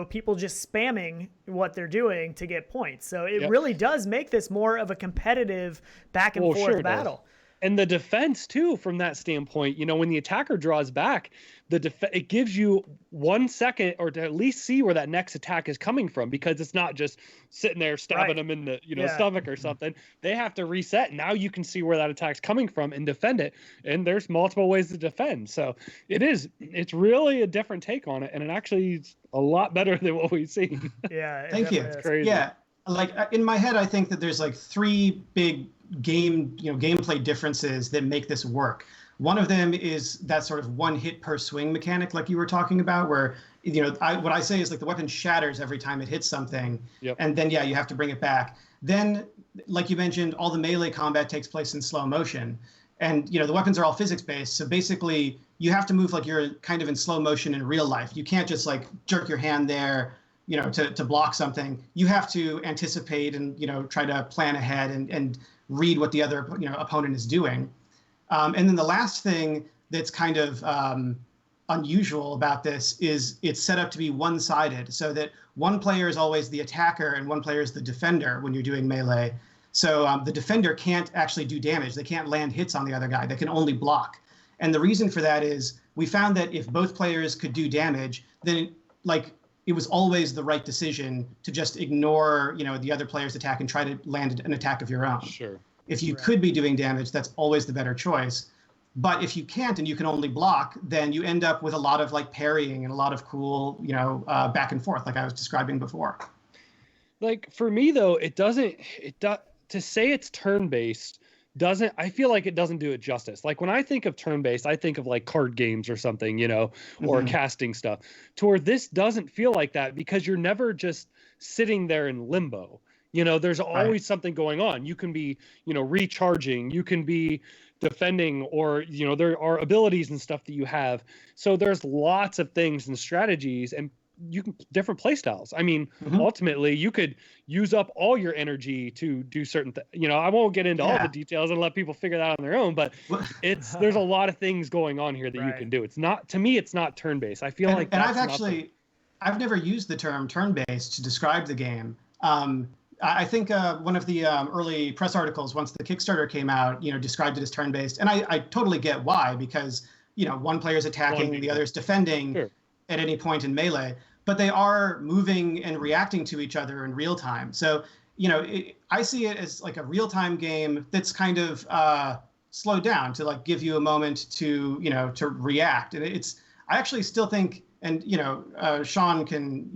Speaker 2: people just spamming what they're doing to get points. So it really does make this more of a competitive back and forth battle.
Speaker 1: And the defense too, from that standpoint, when the attacker draws back, it gives you 1 second or to at least see where that next attack is coming from, because it's not just sitting there stabbing them in the stomach or something. They have to reset. Now you can see where that attack's coming from and defend it. And there's multiple ways to defend. So it's really a different take on it, and it actually is a lot better than what we've seen.
Speaker 2: Yeah.
Speaker 3: Thank you.
Speaker 1: It's crazy.
Speaker 3: Yeah. Like in my head, I think that there's like 3 big gameplay differences that make this work. One of them is that sort of one hit per swing mechanic, like you were talking about, where what I say is like the weapon shatters every time it hits something, and then you have to bring it back. Then, like you mentioned, all the melee combat takes place in slow motion, and the weapons are all physics based. So basically, you have to move like you're kind of in slow motion in real life. You can't just like jerk your hand there, to block something. You have to anticipate and try to plan ahead and read what the other opponent is doing. And then the last thing that's kind of unusual about this is it's set up to be one-sided, so that one player is always the attacker and one player is the defender when you're doing melee. So the defender can't actually do damage. They can't land hits on the other guy. They can only block. And the reason for that is we found that if both players could do damage, then it was always the right decision to just ignore the other player's attack and try to land an attack of your own.
Speaker 1: Sure.
Speaker 3: If you could be doing damage, that's always the better choice. But if you can't and you can only block, then you end up with a lot of like parrying and a lot of cool, back and forth, like I was describing before.
Speaker 1: Like for me though, to say it's turn-based I feel like it doesn't do it justice. Like when I think of turn-based, I think of like card games or something, or casting stuff, to where this doesn't feel like that, because you're never just sitting there in limbo. There's always something going on. You can be, recharging, you can be defending, or, there are abilities and stuff that you have. So there's lots of things and strategies and different play styles. I mean, ultimately you could use up all your energy to do certain things. I won't get into all the details and let people figure that out on their own, but there's a lot of things going on here that you can do. It's not, to me, it's not turn-based. I feel like that's
Speaker 3: I've never used the term turn-based to describe the game. I think one of the early press articles, once the Kickstarter came out, described it as turn-based. And I totally get why, because, one player's attacking, the other's defending at any point in melee. But they are moving and reacting to each other in real time. So, I see it as like a real-time game that's kind of slowed down to like give you a moment to, to react. And I actually still think, and, Sean can,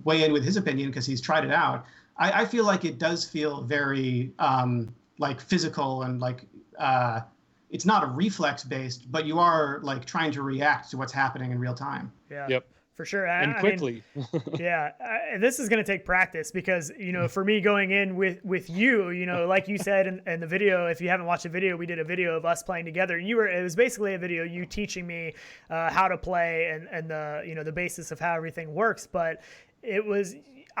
Speaker 3: weigh in with his opinion because he's tried it out. I feel like it does feel very like physical and like it's not a reflex based, but you are like trying to react to what's happening in real time.
Speaker 2: Yeah. Yep. For sure.
Speaker 1: And quickly.
Speaker 2: This is going to take practice because, for me going in with you, like you said in the video, if you haven't watched the video, we did a video of us playing together. It was basically a video, you teaching me how to play and the, the basis of how everything works. But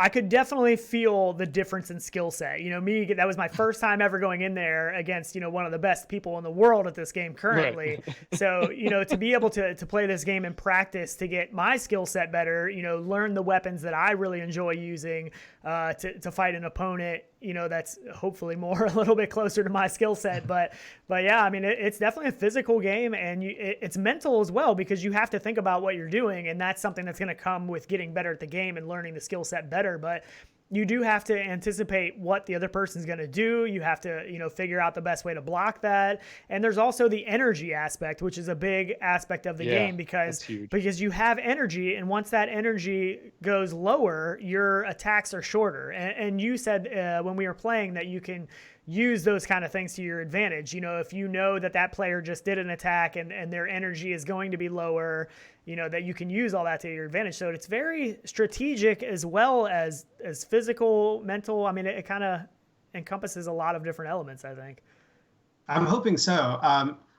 Speaker 2: I could definitely feel the difference in skill set. That was my first time ever going in there against, one of the best people in the world at this game currently. Right. So, to be able to play this game in practice, to get my skill set better, learn the weapons that I really enjoy using to fight an opponent that's hopefully more a little bit closer to my skill set. But yeah, I mean, it's definitely a physical game, and it's mental as well, because you have to think about what you're doing, and that's something that's going to come with getting better at the game and learning the skill set better. But you do have to anticipate what the other person's going to do. You have to, figure out the best way to block that. And there's also the energy aspect, which is a big aspect of the game, because you have energy, and once that energy goes lower, your attacks are shorter. And you said when we were playing that you can use those kind of things to your advantage. If you know that player just did an attack and their energy is going to be lower, that you can use all that to your advantage. So it's very strategic as well as physical, mental. I mean, it kind of encompasses a lot of different elements, I think.
Speaker 3: I'm hoping so.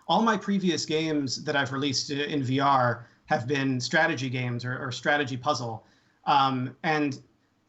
Speaker 3: All my previous games that I've released in VR have been strategy games or strategy puzzle. And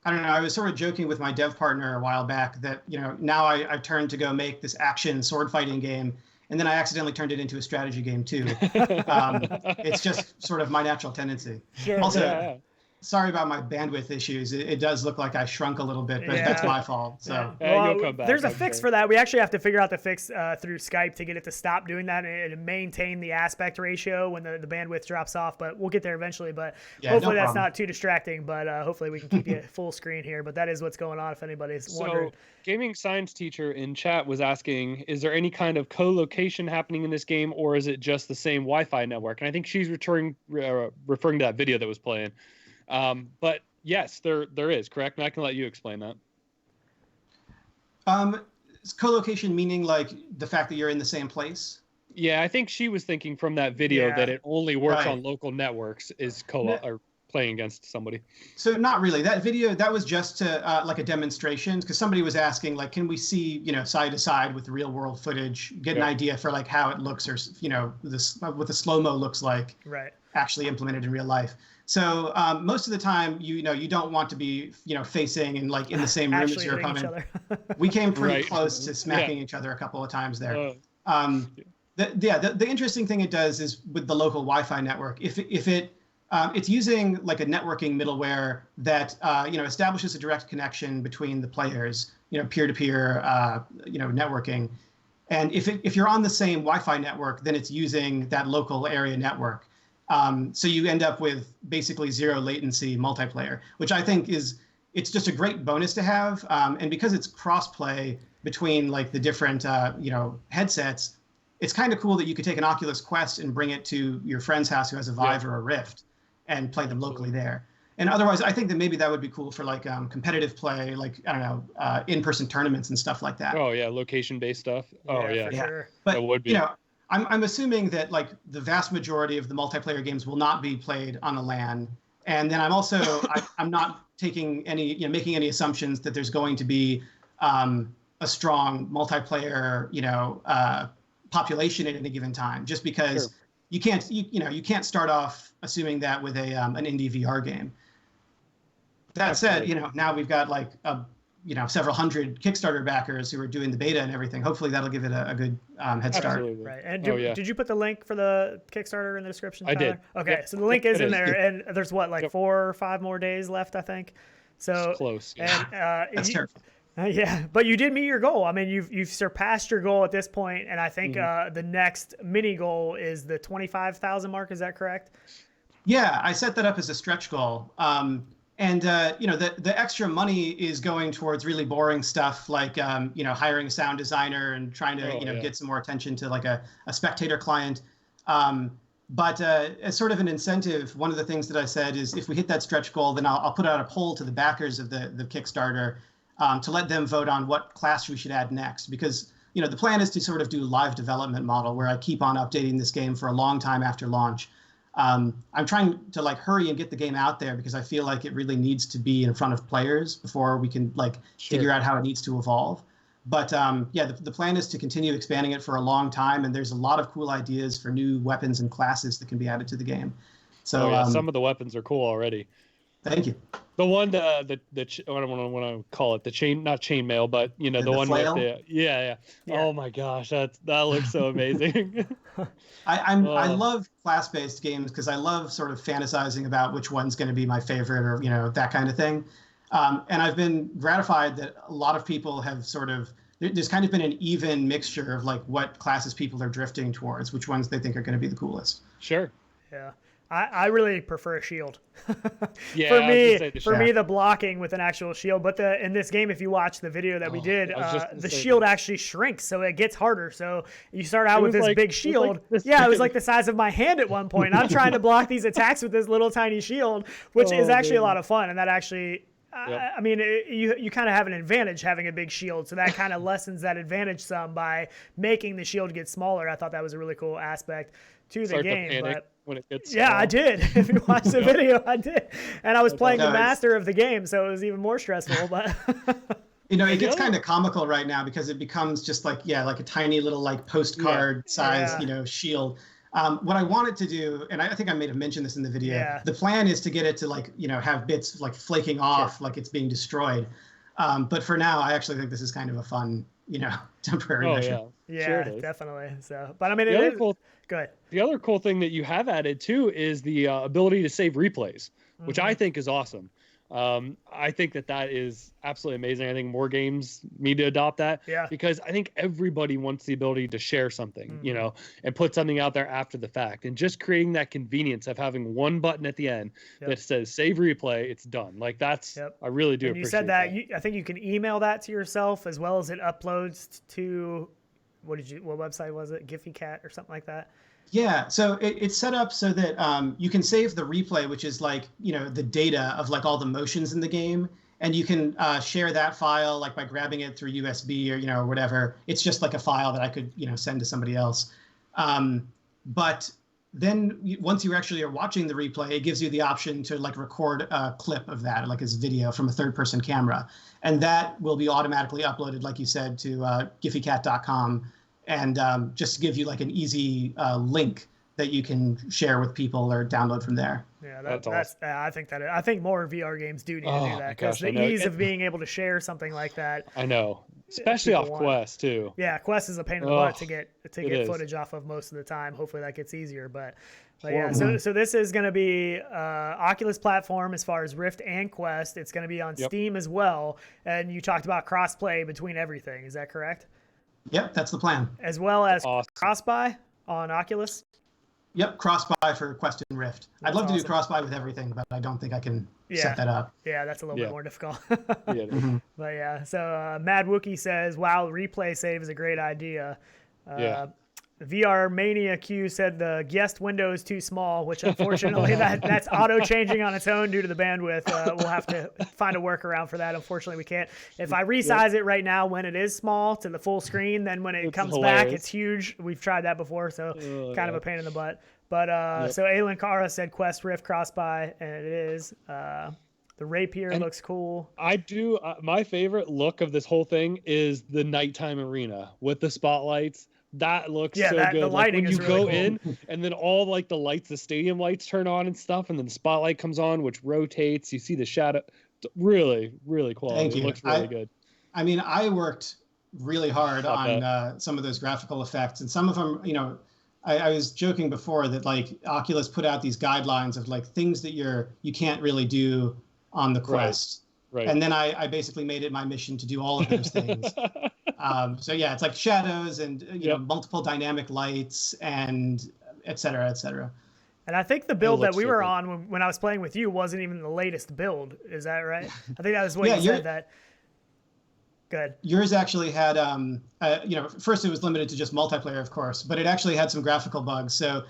Speaker 3: I don't know, I was sort of joking with my dev partner a while back that, now I've turned to go make this action sword fighting game, and then I accidentally turned it into a strategy game too. It's just sort of my natural tendency.
Speaker 2: Sure.
Speaker 3: Also, sorry about my bandwidth issues. It does look like I shrunk a little bit, but that's my fault. So
Speaker 2: well, you'll come back, there's a fix for that. We actually have to figure out the fix through Skype to get it to stop doing that and maintain the aspect ratio when the bandwidth drops off. But we'll get there eventually. But hopefully that's not too distracting. But hopefully we can keep you full screen here. But that is what's going on if anybody's wondering.
Speaker 1: Gaming science teacher in chat was asking, is there any kind of co-location happening in this game, or is it just the same Wi-Fi network? And I think she's referring to that video that was playing. But yes, there is, correct? And I can let you explain that.
Speaker 3: Co-location meaning like the fact that you're in the same place?
Speaker 1: Yeah, I think she was thinking from that video that it only works on local networks is or playing against somebody.
Speaker 3: So not really. That video, that was just to like a demonstration, because somebody was asking, like, can we see, side to side with the real world footage, get an idea for like how it looks, or, what the slow-mo looks like actually implemented in real life. So most of the time, you don't want to be, facing and like in the same room as your opponent. We came pretty close to smacking each other a couple of times there. The interesting thing it does is with the local Wi-Fi network, it's using like a networking middleware that establishes a direct connection between the players, peer-to-peer, networking. And if you're on the same Wi-Fi network, then it's using that local area network. So you end up with basically zero latency multiplayer, which I think it's just a great bonus to have. And because it's cross-play between like the different, headsets, it's kind of cool that you could take an Oculus Quest and bring it to your friend's house who has a Vive or a Rift and play them locally there. And otherwise, I think that maybe that would be cool for like competitive play, like, I don't know, in-person tournaments and stuff like that.
Speaker 1: Oh, yeah, location-based stuff. Oh, yeah.
Speaker 2: For sure.
Speaker 3: But,
Speaker 1: that would be.
Speaker 3: I'm assuming that like the vast majority of the multiplayer games will not be played on a LAN. And then I'm also, I'm not taking any, making any assumptions that there's going to be a strong multiplayer, population at any given time, just because you can't start off assuming that with an indie VR game. That said, now we've got like several hundred Kickstarter backers who are doing the beta and everything. Hopefully that'll give it a good head start.
Speaker 1: Absolutely.
Speaker 2: Right. And did you put the link for the Kickstarter in the description, Tyler?
Speaker 1: I did.
Speaker 2: Okay, so the link is in there, and there's 4 or 5 more days left, I think. So
Speaker 1: it's close.
Speaker 3: And, that's terrible.
Speaker 2: Yeah, but you did meet your goal. I mean, you've surpassed your goal at this point, and I think the next mini goal is the 25,000 mark. Is that correct?
Speaker 3: Yeah, I set that up as a stretch goal. And the extra money is going towards really boring stuff like hiring a sound designer and trying to get some more attention to like a spectator client. But as sort of an incentive, one of the things that I said is if we hit that stretch goal, then I'll put out a poll to the backers of the Kickstarter to let them vote on what class we should add next. Because the plan is to sort of do live development model where I keep on updating this game for a long time after launch. I'm trying to like hurry and get the game out there because I feel like it really needs to be in front of players before we can like figure out how it needs to evolve. But the plan is to continue expanding it for a long time, and there's a lot of cool ideas for new weapons and classes that can be added to the game. So
Speaker 1: some of the weapons are cool already.
Speaker 3: Thank you.
Speaker 1: The one, I don't want to call it the chain, not chainmail, but the one
Speaker 3: flail?
Speaker 1: with yeah. Oh my gosh, that looks so amazing.
Speaker 3: I love class-based games because I love sort of fantasizing about which one's going to be my favorite or that kind of thing. And I've been gratified that a lot of people have there's kind of been an even mixture of like what classes people are drifting towards, which ones they think are going to be the coolest.
Speaker 1: Sure.
Speaker 2: Yeah. I really prefer a shield.
Speaker 1: Yeah,
Speaker 2: for me, the blocking with an actual shield. But in this game, if you watch the video that we did, the shield actually shrinks, so it gets harder. So you start out with this big shield. It was like the size of my hand at one point. I'm trying to block these attacks with this little tiny shield, which is actually a lot of fun. And that actually, I mean, you kind of have an advantage having a big shield. So that kind of lessens that advantage some by making the shield get smaller. I thought that was a really cool aspect to the game. But
Speaker 1: when it gets
Speaker 2: I did. If you watch the video, I did. And I was playing the master of the game, so it was even more stressful. But
Speaker 3: it gets kind of comical right now because it becomes just like a tiny little like postcard size, shield. What I wanted to do, and I think I may have mentioned this in the video, the plan is to get it to like, have bits like flaking off like it's being destroyed. But for now, I actually think this is kind of a fun, temporary measure.
Speaker 2: Yeah,
Speaker 1: sure
Speaker 2: definitely. So, but I mean, it is. Go ahead.
Speaker 1: The other cool thing that you have added too is the ability to save replays, which I think is awesome. I think that is absolutely amazing. I think more games need to adopt that because I think everybody wants the ability to share something, and put something out there after the fact, and just creating that convenience of having one button at the end that says save replay. It's done. Like that's, I really do.
Speaker 2: And you said that I think you can email that to yourself as well as it uploads to, what website was it? Giphy Cat or something like that?
Speaker 3: Yeah, so it's set up so that you can save the replay, which is like, the data of like all the motions in the game. And you can share that file like by grabbing it through USB or, or whatever. It's just like a file that I could, send to somebody else. But then once you actually are watching the replay, it gives you the option to like record a clip of that, like as video from a third-person camera. And that will be automatically uploaded, like you said, to giphycat.com. And just to give you like an easy link that you can share with people or download from there.
Speaker 2: Yeah, that's awesome. I think more VR games do need to do that because the ease of being able to share something like that.
Speaker 1: I know, especially off Quest too.
Speaker 2: Yeah, Quest is a pain in the butt to get footage off of most of the time. Hopefully that gets easier, but yeah. So this is going to be Oculus platform as far as Rift and Quest. It's going to be on Steam as well. And you talked about crossplay between everything. Is that correct?
Speaker 3: Yep, that's the plan.
Speaker 2: As well as cross-buy on Oculus?
Speaker 3: Yep, cross-buy for Quest and Rift. I'd love to do cross-buy with everything, but I don't think I can set that up.
Speaker 2: Yeah, that's a little bit more difficult. But yeah, so Mad Wookie says, wow, replay save is a great idea. VR Mania Q said the guest window is too small, which unfortunately that's auto-changing on its own due to the bandwidth. We'll have to find a workaround for that. Unfortunately, we can't. If I resize it right now when it is small to the full screen, then when it comes back, it's huge. We've tried that before, so kind of a pain in the butt. But so Aylin Kara said Quest Rift cross-buy, and it is. The rapier looks cool.
Speaker 1: I do. My favorite look of this whole thing is the nighttime arena with the spotlights. That looks so good.
Speaker 2: The lighting
Speaker 1: when you
Speaker 2: is really
Speaker 1: go
Speaker 2: cool.
Speaker 1: in and then all like the lights, the stadium lights turn on and stuff, and then the spotlight comes on, which rotates. You see the shadow. Really, really cool.
Speaker 3: Thank you.
Speaker 1: It looks really good.
Speaker 3: I mean, I worked really hard on some of those graphical effects, and some of them, I was joking before that like Oculus put out these guidelines of like things that you can't really do on the Quest. Right. And then I basically made it my mission to do all of those things. So yeah, it's like shadows and multiple dynamic lights and et cetera, et cetera.
Speaker 2: And I think the build that we were on when I was playing with you wasn't even the latest build. Is that right? I think that was what you said that. Good.
Speaker 3: Yours actually had, first it was limited to just multiplayer, of course, but it actually had some graphical bugs. So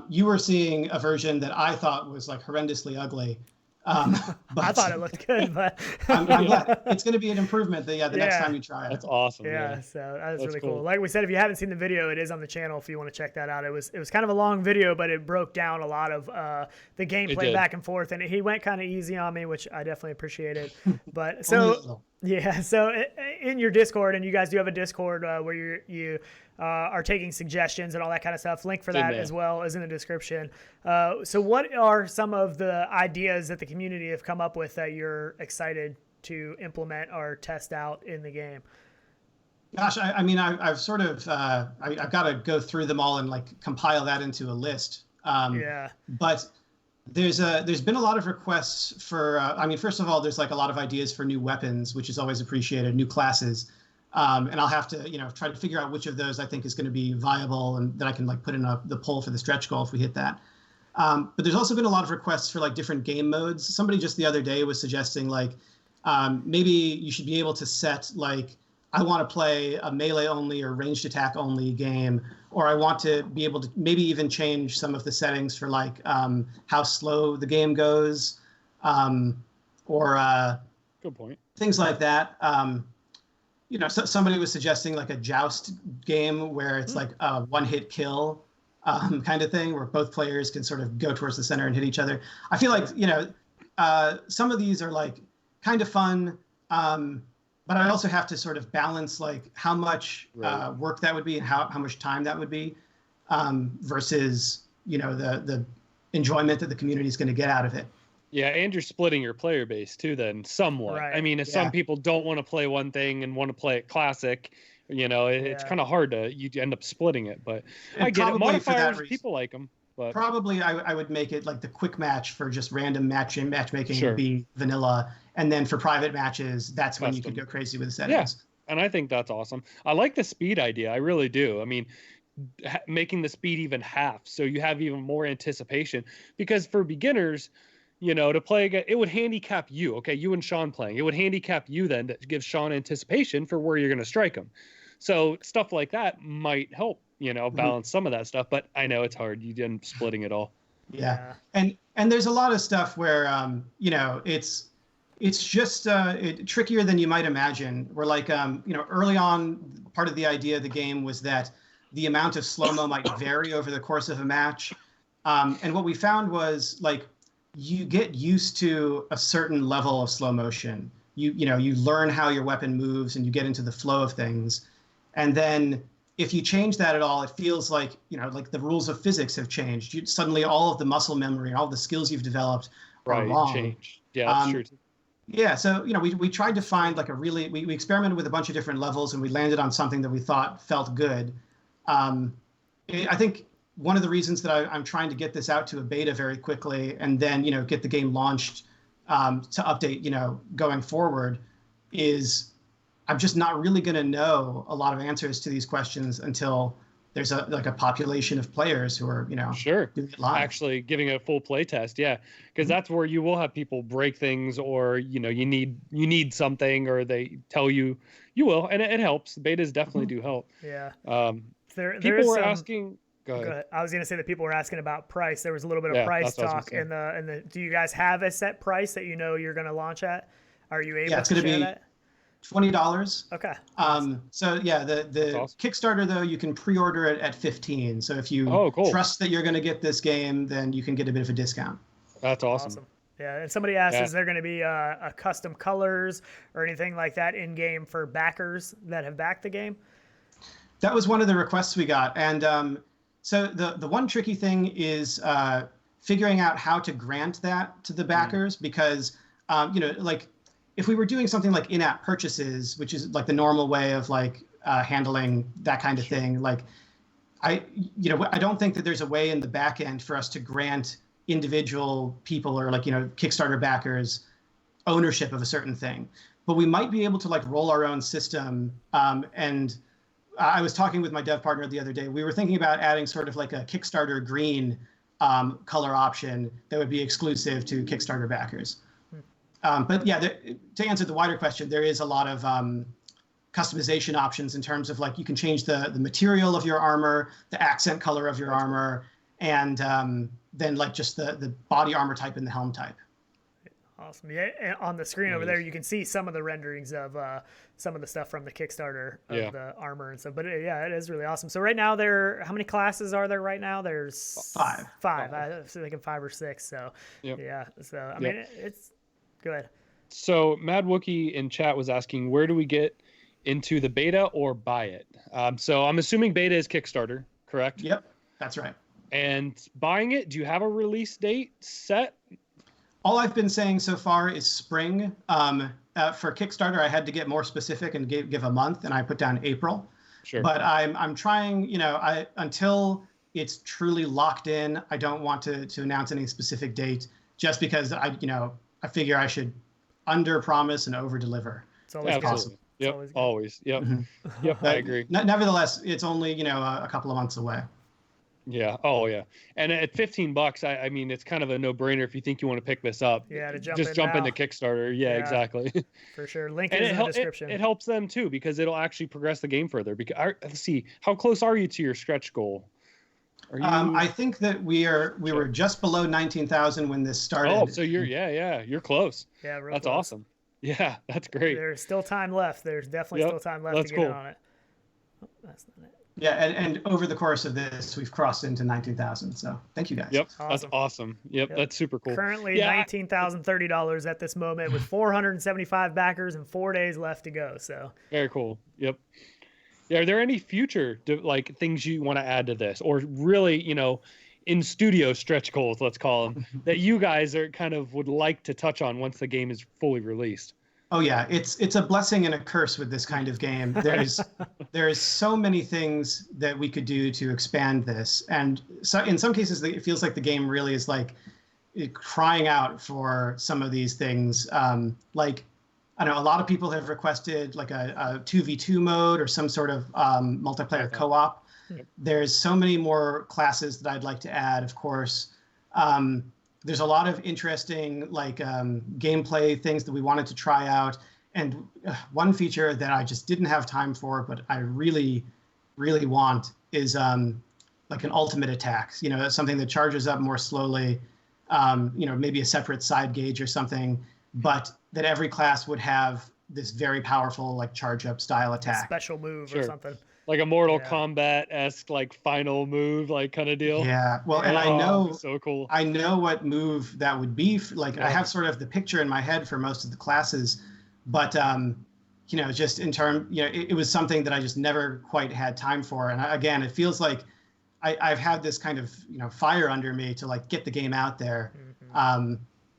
Speaker 3: you were seeing a version that I thought was like horrendously ugly.
Speaker 2: But I thought it looked good, but
Speaker 3: I'm glad. It's going to be an improvement the next time you try it.
Speaker 1: That's awesome.
Speaker 2: Yeah, so that's really cool. Like we said, if you haven't seen the video, it is on the channel if you want to check that out. It was kind of a long video, but it broke down a lot of the gameplay back and forth, and he went kind of easy on me, which I definitely appreciated. But so in your Discord, and you guys do have a Discord where you are taking suggestions and all that kind of stuff. Link for that as well is in the description. So what are some of the ideas that the community have come up with that you're excited to implement or test out in the game?
Speaker 3: Gosh, I mean, I've sort of, I've got to go through them all and like compile that into a list. But There's been a lot of requests for. I mean, first of all, there's like a lot of ideas for new weapons, which is always appreciated, new classes, and I'll have to try to figure out which of those I think is going to be viable and that I can like put in the poll for the stretch goal if we hit that. But there's also been a lot of requests for like different game modes. Somebody just the other day was suggesting like maybe you should be able to set like I want to play a melee only or ranged attack only game, or I want to be able to maybe even change some of the settings for like how slow the game goes, or
Speaker 1: good point.
Speaker 3: Things like that. Somebody was suggesting like a joust game where it's like a one-hit kill kind of thing, where both players can sort of go towards the center and hit each other. I feel like some of these are like kind of fun. But I also have to sort of balance like how much work that would be and how much time that would be versus, the enjoyment that the community is going to get out of it.
Speaker 1: Yeah, and you're splitting your player base too then somewhat. Right. I mean, if some people don't want to play one thing and want to play it classic, it's kind of hard you end up splitting it. But I get it. Modifiers, people like them. But
Speaker 3: probably I would make it like the quick match for just random matchmaking would be vanilla. And then for private matches, that's when you could go crazy with the settings.
Speaker 1: Yeah, and I think that's awesome. I like the speed idea. I really do. I mean, making the speed even half so you have even more anticipation. Because for beginners, to play again, it would handicap you. Okay, you and Sean playing. It would handicap you then to give Sean anticipation for where you're going to strike him. So stuff like that might help, balance some of that stuff. But I know it's hard. You didn't splitting it all.
Speaker 3: Yeah. And there's a lot of stuff where, it's just trickier than you might imagine. We're like, early on, part of the idea of the game was that the amount of slow-mo might vary over the course of a match. And what we found was like, you get used to a certain level of slow motion. You learn how your weapon moves and you get into the flow of things. And then if you change that at all, it feels like, like the rules of physics have changed. Suddenly all of the muscle memory, all the skills you've developed are wrong.
Speaker 1: Changed. Yeah, that's true too.
Speaker 3: Yeah, so we tried to find like we experimented with a bunch of different levels and we landed on something that we thought felt good. I think one of the reasons that I'm trying to get this out to a beta very quickly and then get the game launched to update going forward is I'm just not really going to know a lot of answers to these questions until there's a population of players who are doing it live. Actually
Speaker 1: giving a full play test, because that's where you will have people break things, or you need something, or they tell you will, and it helps. Betas definitely do help.
Speaker 2: Yeah.
Speaker 1: People were asking. Go ahead.
Speaker 2: I was going to say that people were asking about price. There was a little bit of price talk in the. Do you guys have a set price that you're going to launch at? Are you able to share that?
Speaker 3: $20.
Speaker 2: Okay.
Speaker 3: So yeah, the awesome. Kickstarter though, you can pre-order it at $15. So if you trust that you're going to get this game, then you can get a bit of a discount.
Speaker 1: That's awesome.
Speaker 2: Yeah, and somebody asked, is there going to be a custom colors or anything like that in game for backers that have backed the game?
Speaker 3: That was one of the requests we got, and so the one tricky thing is figuring out how to grant that to the backers, because like. If we were doing something like in-app purchases, which is like the normal way of like handling that kind of thing, like I don't think that there's a way in the back end for us to grant individual people or like Kickstarter backers ownership of a certain thing. But we might be able to like roll our own system. And I was talking with my dev partner the other day. We were thinking about adding sort of like a Kickstarter green color option that would be exclusive to Kickstarter backers. But yeah, to answer the wider question, there is a lot of customization options in terms of like you can change the material of your armor, the accent color of your armor, and then like just the body armor type and the helm type.
Speaker 2: Awesome. Yeah, and on the screen over there, you can see some of the renderings of some of the stuff from the Kickstarter of the armor and stuff. But yeah, it is really awesome. So right now, how many classes are there right now? There's five. I was thinking 5 or 6. So yeah. So I mean, it's. Go ahead.
Speaker 1: So Mad Wookie in chat was asking, where do we get into the beta or buy it? So I'm assuming beta is Kickstarter, correct?
Speaker 3: Yep, that's right.
Speaker 1: And buying it, do you have a release date set?
Speaker 3: All I've been saying so far is spring. For Kickstarter, I had to get more specific and give a month, and I put down April.
Speaker 1: Sure.
Speaker 3: But I'm trying, until it's truly locked in. I don't want to announce any specific date, just because I figure I should under promise and over deliver.
Speaker 2: It's always
Speaker 1: Absolutely. Yep. Always. Yep.
Speaker 3: Mm-hmm.
Speaker 1: Yep. I agree.
Speaker 3: Nevertheless, it's only a couple of months away.
Speaker 1: Yeah. Oh, yeah. And at $15, I mean, it's kind of a no-brainer if you think you want to pick this up.
Speaker 2: Yeah, to
Speaker 1: jump into Kickstarter. Yeah, exactly.
Speaker 2: For sure. Link is in the description.
Speaker 1: It helps them too, because it'll actually progress the game further. Because let's see, how close are you to your stretch goal? Are you...
Speaker 3: I think that we were just below 19,000 when this started.
Speaker 1: Oh, so you're close.
Speaker 2: Yeah, real
Speaker 1: that's
Speaker 2: close.
Speaker 1: Awesome. Yeah, that's great.
Speaker 2: There's still time left. There's definitely still time left to get on it. Oh, that's not it.
Speaker 3: Yeah, and over the course of this, we've crossed into 19,000. So thank you guys.
Speaker 1: Yep, that's awesome. Yep, that's super cool.
Speaker 2: Currently $19,030 at this moment with 475 backers and 4 days left to go. So
Speaker 1: very cool. Yep. Yeah, are there any future things you want to add to this, or really, in studio stretch goals, let's call them, that you guys are kind of would like to touch on once the game is fully released?
Speaker 3: Oh yeah, it's a blessing and a curse with this kind of game. There's so many things that we could do to expand this, and so in some cases it feels like the game really is like crying out for some of these things. I know a lot of people have requested like a 2v2 mode or some sort of multiplayer co-op. Yep. There's so many more classes that I'd like to add, of course. There's a lot of interesting gameplay things that we wanted to try out. And one feature that I just didn't have time for, but I really, really want is like an ultimate attack. Something that charges up more slowly, maybe a separate side gauge or something, but that every class would have this very powerful charge up style attack.
Speaker 2: Special move or something.
Speaker 1: Like a Mortal Kombat-esque final move kind of deal.
Speaker 3: Yeah. Well, and I know
Speaker 1: so cool.
Speaker 3: I know what move that would be. I have sort of the picture in my head for most of the classes, but just in terms, it was something that I just never quite had time for. And again, it feels like I've had this kind of fire under me to get the game out there. Mm-hmm.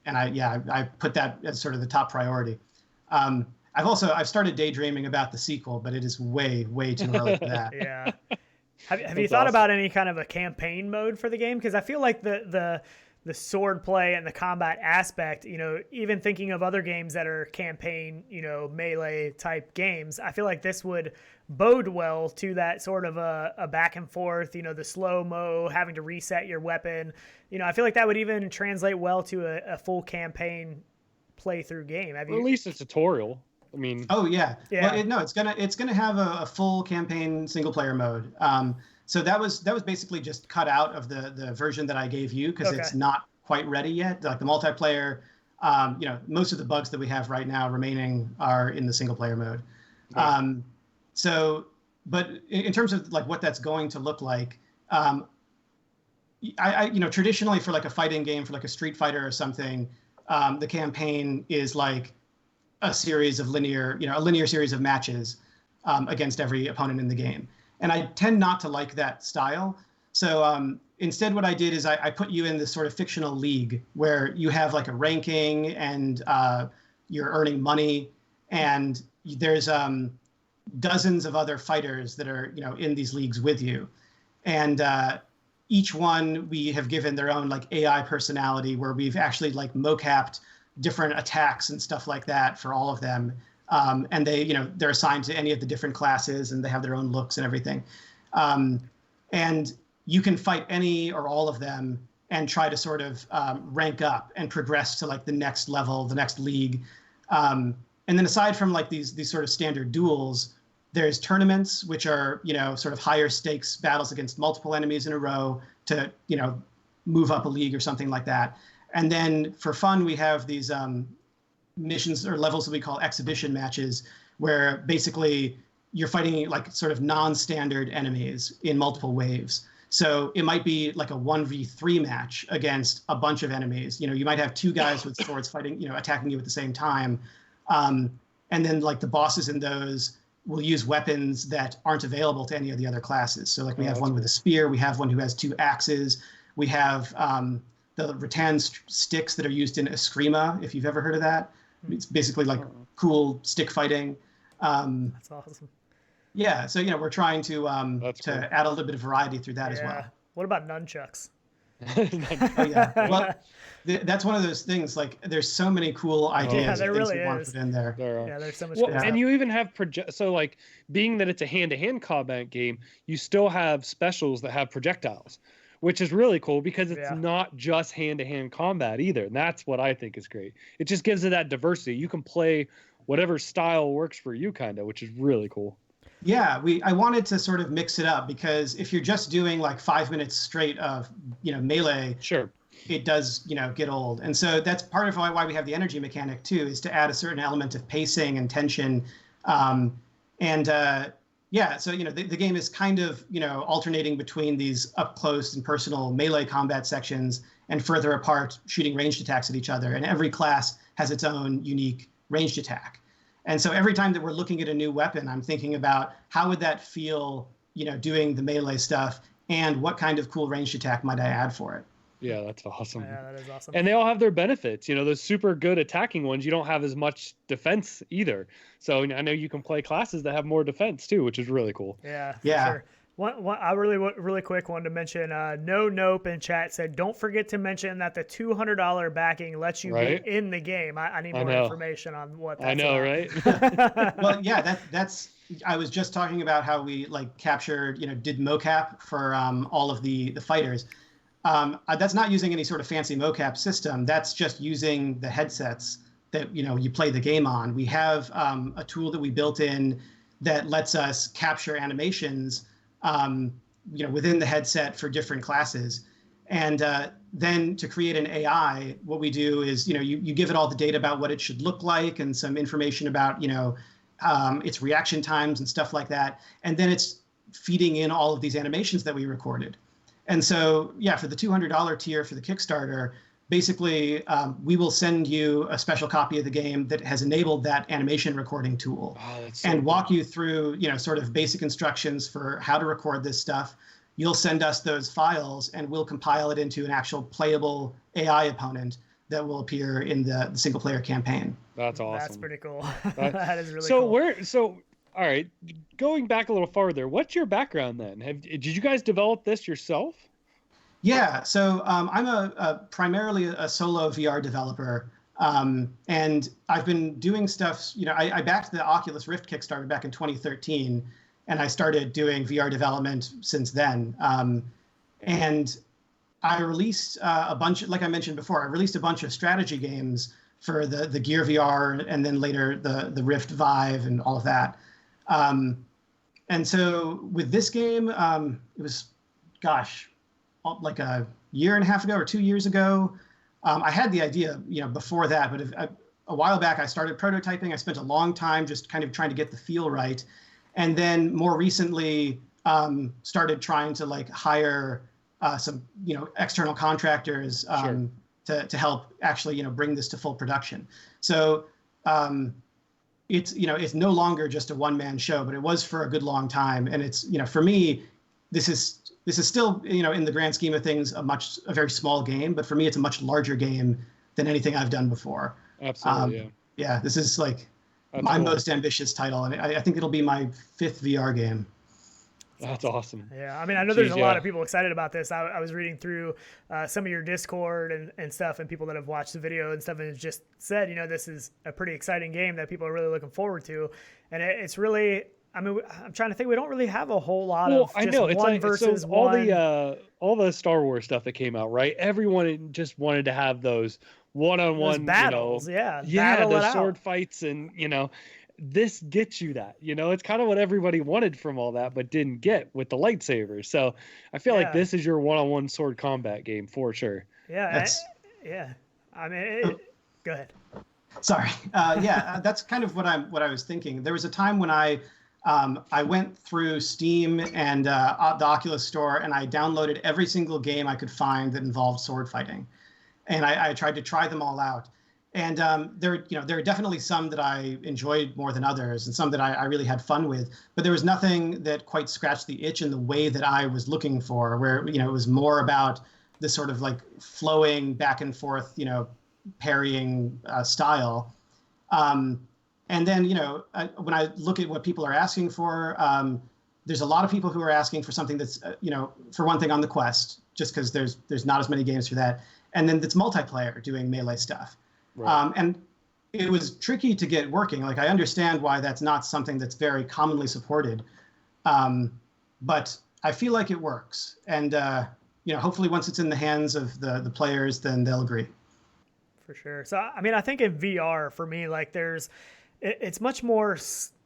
Speaker 3: And I put that as sort of the top priority. I've started daydreaming about the sequel, but it is way, way too early for that.
Speaker 2: Yeah. Have you thought about any kind of a campaign mode for the game? Because I feel like the sword play and the combat aspect, even thinking of other games that are campaign, melee type games, I feel like this would bode well to that sort of a back and forth, the slow-mo, having to reset your weapon. I feel like that would even translate well to a full campaign playthrough game.
Speaker 1: At least a tutorial. I mean,
Speaker 3: oh yeah. Well, it's gonna have a full campaign single player mode. So that was basically just cut out of the version that I gave you because it's not quite ready yet. Like the multiplayer, most of the bugs that we have right now remaining are in the single player mode. Right. But in terms of what that's going to look like, I traditionally for a fighting game, for a Street Fighter or something, the campaign is a series of linear series of matches against every opponent in the game. And I tend not to like that style. So instead what I did is I put you in this sort of fictional league where you have a ranking and you're earning money, and there's dozens of other fighters that are in these leagues with you. And each one we have given their own AI personality, where we've actually mocapped different attacks and stuff like that for all of them. And they're assigned to any of the different classes, and they have their own looks and everything. And you can fight any or all of them and try to sort of rank up and progress to the next level, the next league. And then aside from these sort of standard duels, there's tournaments, which are, sort of higher stakes battles against multiple enemies in a row to, move up a league or something like that. And then for fun, we have these missions or levels that we call exhibition matches, where basically you're fighting sort of non-standard enemies in multiple waves. So it might be a 1v3 match against a bunch of enemies. You might have two guys with swords fighting, attacking you at the same time. And then the bosses in those will use weapons that aren't available to any of the other classes. So we have one with a spear, we have one who has two axes, we have the rattan sticks that are used in Eskrima, if you've ever heard of that. It's basically cool stick fighting.
Speaker 2: That's awesome.
Speaker 3: Yeah, so we're trying to add a little bit of variety through that as well.
Speaker 2: What about nunchucks?
Speaker 3: Oh yeah. Well, that's one of those things. Like, there's so many cool ideas
Speaker 2: there
Speaker 3: and things
Speaker 2: really
Speaker 3: we want to
Speaker 2: is.
Speaker 3: put in there.
Speaker 2: Yeah, there's so much
Speaker 1: Well,
Speaker 2: cool
Speaker 1: and
Speaker 2: stuff.
Speaker 1: you even have so like being that it's a hand-to-hand combat game, you still have specials that have projectiles, which is really cool because it's not just hand-to-hand combat either. And that's what I think is great. It just gives it that diversity. You can play whatever style works for you, kind of, which is really cool.
Speaker 3: Yeah, I wanted to sort of mix it up, because if you're just doing like 5 minutes straight of, melee,
Speaker 1: sure,
Speaker 3: it does, get old. And so that's part of why we have the energy mechanic too, is to add a certain element of pacing and tension. So, the game is kind of, alternating between these up close and personal melee combat sections and further apart shooting ranged attacks at each other. And every class has its own unique ranged attack. And so every time that we're looking at a new weapon, I'm thinking about how would that feel, doing the melee stuff, and what kind of cool ranged attack might I add for it?
Speaker 1: Yeah, that's awesome.
Speaker 2: Yeah, that is awesome.
Speaker 1: And they all have their benefits. Those super good attacking ones, you don't have as much defense either. So I know you can play classes that have more defense too, which is really cool.
Speaker 2: Yeah, for sure. One, I really quick wanted to mention, No Nope in chat said, don't forget to mention that the $200 backing lets you be in the game. I need more information on what that's
Speaker 1: about.
Speaker 2: Right?
Speaker 3: Well, yeah, that's, I was just talking about how we captured, did mocap for all of the fighters. That's not using any sort of fancy mocap system. That's just using the headsets that, you play the game on. We have a tool that we built in that lets us capture animations within the headset for different classes. And then to create an AI, what we do is, you give it all the data about what it should look like and some information about, its reaction times and stuff like that. And then it's feeding in all of these animations that we recorded. And so, for the $200 tier for the Kickstarter, basically, we will send you a special copy of the game that has enabled that animation recording tool, and walk you through, sort of basic instructions for how to record this stuff. You'll send us those files, and we'll compile it into an actual playable AI opponent that will appear in the single-player campaign.
Speaker 1: That's awesome.
Speaker 2: That's pretty cool. That is really cool.
Speaker 1: All right, going back a little farther, what's your background then? Did you guys develop this yourself?
Speaker 3: Yeah, so I'm primarily a solo VR developer, and I've been doing stuff. I backed the Oculus Rift Kickstarter back in 2013, and I started doing VR development since then. And I released a bunch, like I mentioned before, I released a bunch of strategy games for the Gear VR, and then later the Rift Vive and all of that. And so with this game, it was, like a year and a half ago or 2 years ago. I had the idea, before that, but a while back I started prototyping. I spent a long time just kind of trying to get the feel right. And then more recently started trying to hire some, external contractors to help actually, bring this to full production. So it's no longer just a one-man show, but it was for a good long time. And it's, for me, this is still, in the grand scheme of things, a very small game, but for me, it's a much larger game than anything I've done before.
Speaker 1: Absolutely,
Speaker 3: yeah. This is my most ambitious title, and I think it'll be my 5th VR game.
Speaker 1: That's awesome.
Speaker 2: Yeah, I mean, I know there's a lot of people excited about this. I was reading through some of your Discord and stuff, and people that have watched the video and stuff, and it just said, this is a pretty exciting game that people are really looking forward to, and it's really. I mean, I'm trying to think. We don't really have a whole lot of just one versus one.
Speaker 1: All the Star Wars stuff that came out, right? Everyone just wanted to have those one-on-one
Speaker 2: battles,
Speaker 1: those sword fights, and this gets you that. It's kind of what everybody wanted from all that, but didn't get with the lightsabers. So I feel like this is your one-on-one sword combat game for sure.
Speaker 2: Yeah, I mean, go ahead.
Speaker 3: Sorry. That's kind of what I was thinking. There was a time when I went through Steam and the Oculus Store, and I downloaded every single game I could find that involved sword fighting, and I tried to try them all out. And there are definitely some that I enjoyed more than others, and some that I really had fun with. But there was nothing that quite scratched the itch in the way that I was looking for, where it was more about this sort of flowing back and forth, parrying style. And then, when I look at what people are asking for, there's a lot of people who are asking for something that's, for one thing on the Quest, just because there's not as many games for that. And then it's multiplayer doing melee stuff. Right. And it was tricky to get working. Like, I understand why that's not something that's very commonly supported. But I feel like it works. And, hopefully once it's in the hands of the players, then they'll agree.
Speaker 2: For sure. So, I mean, I think in VR, for me, like, it's much more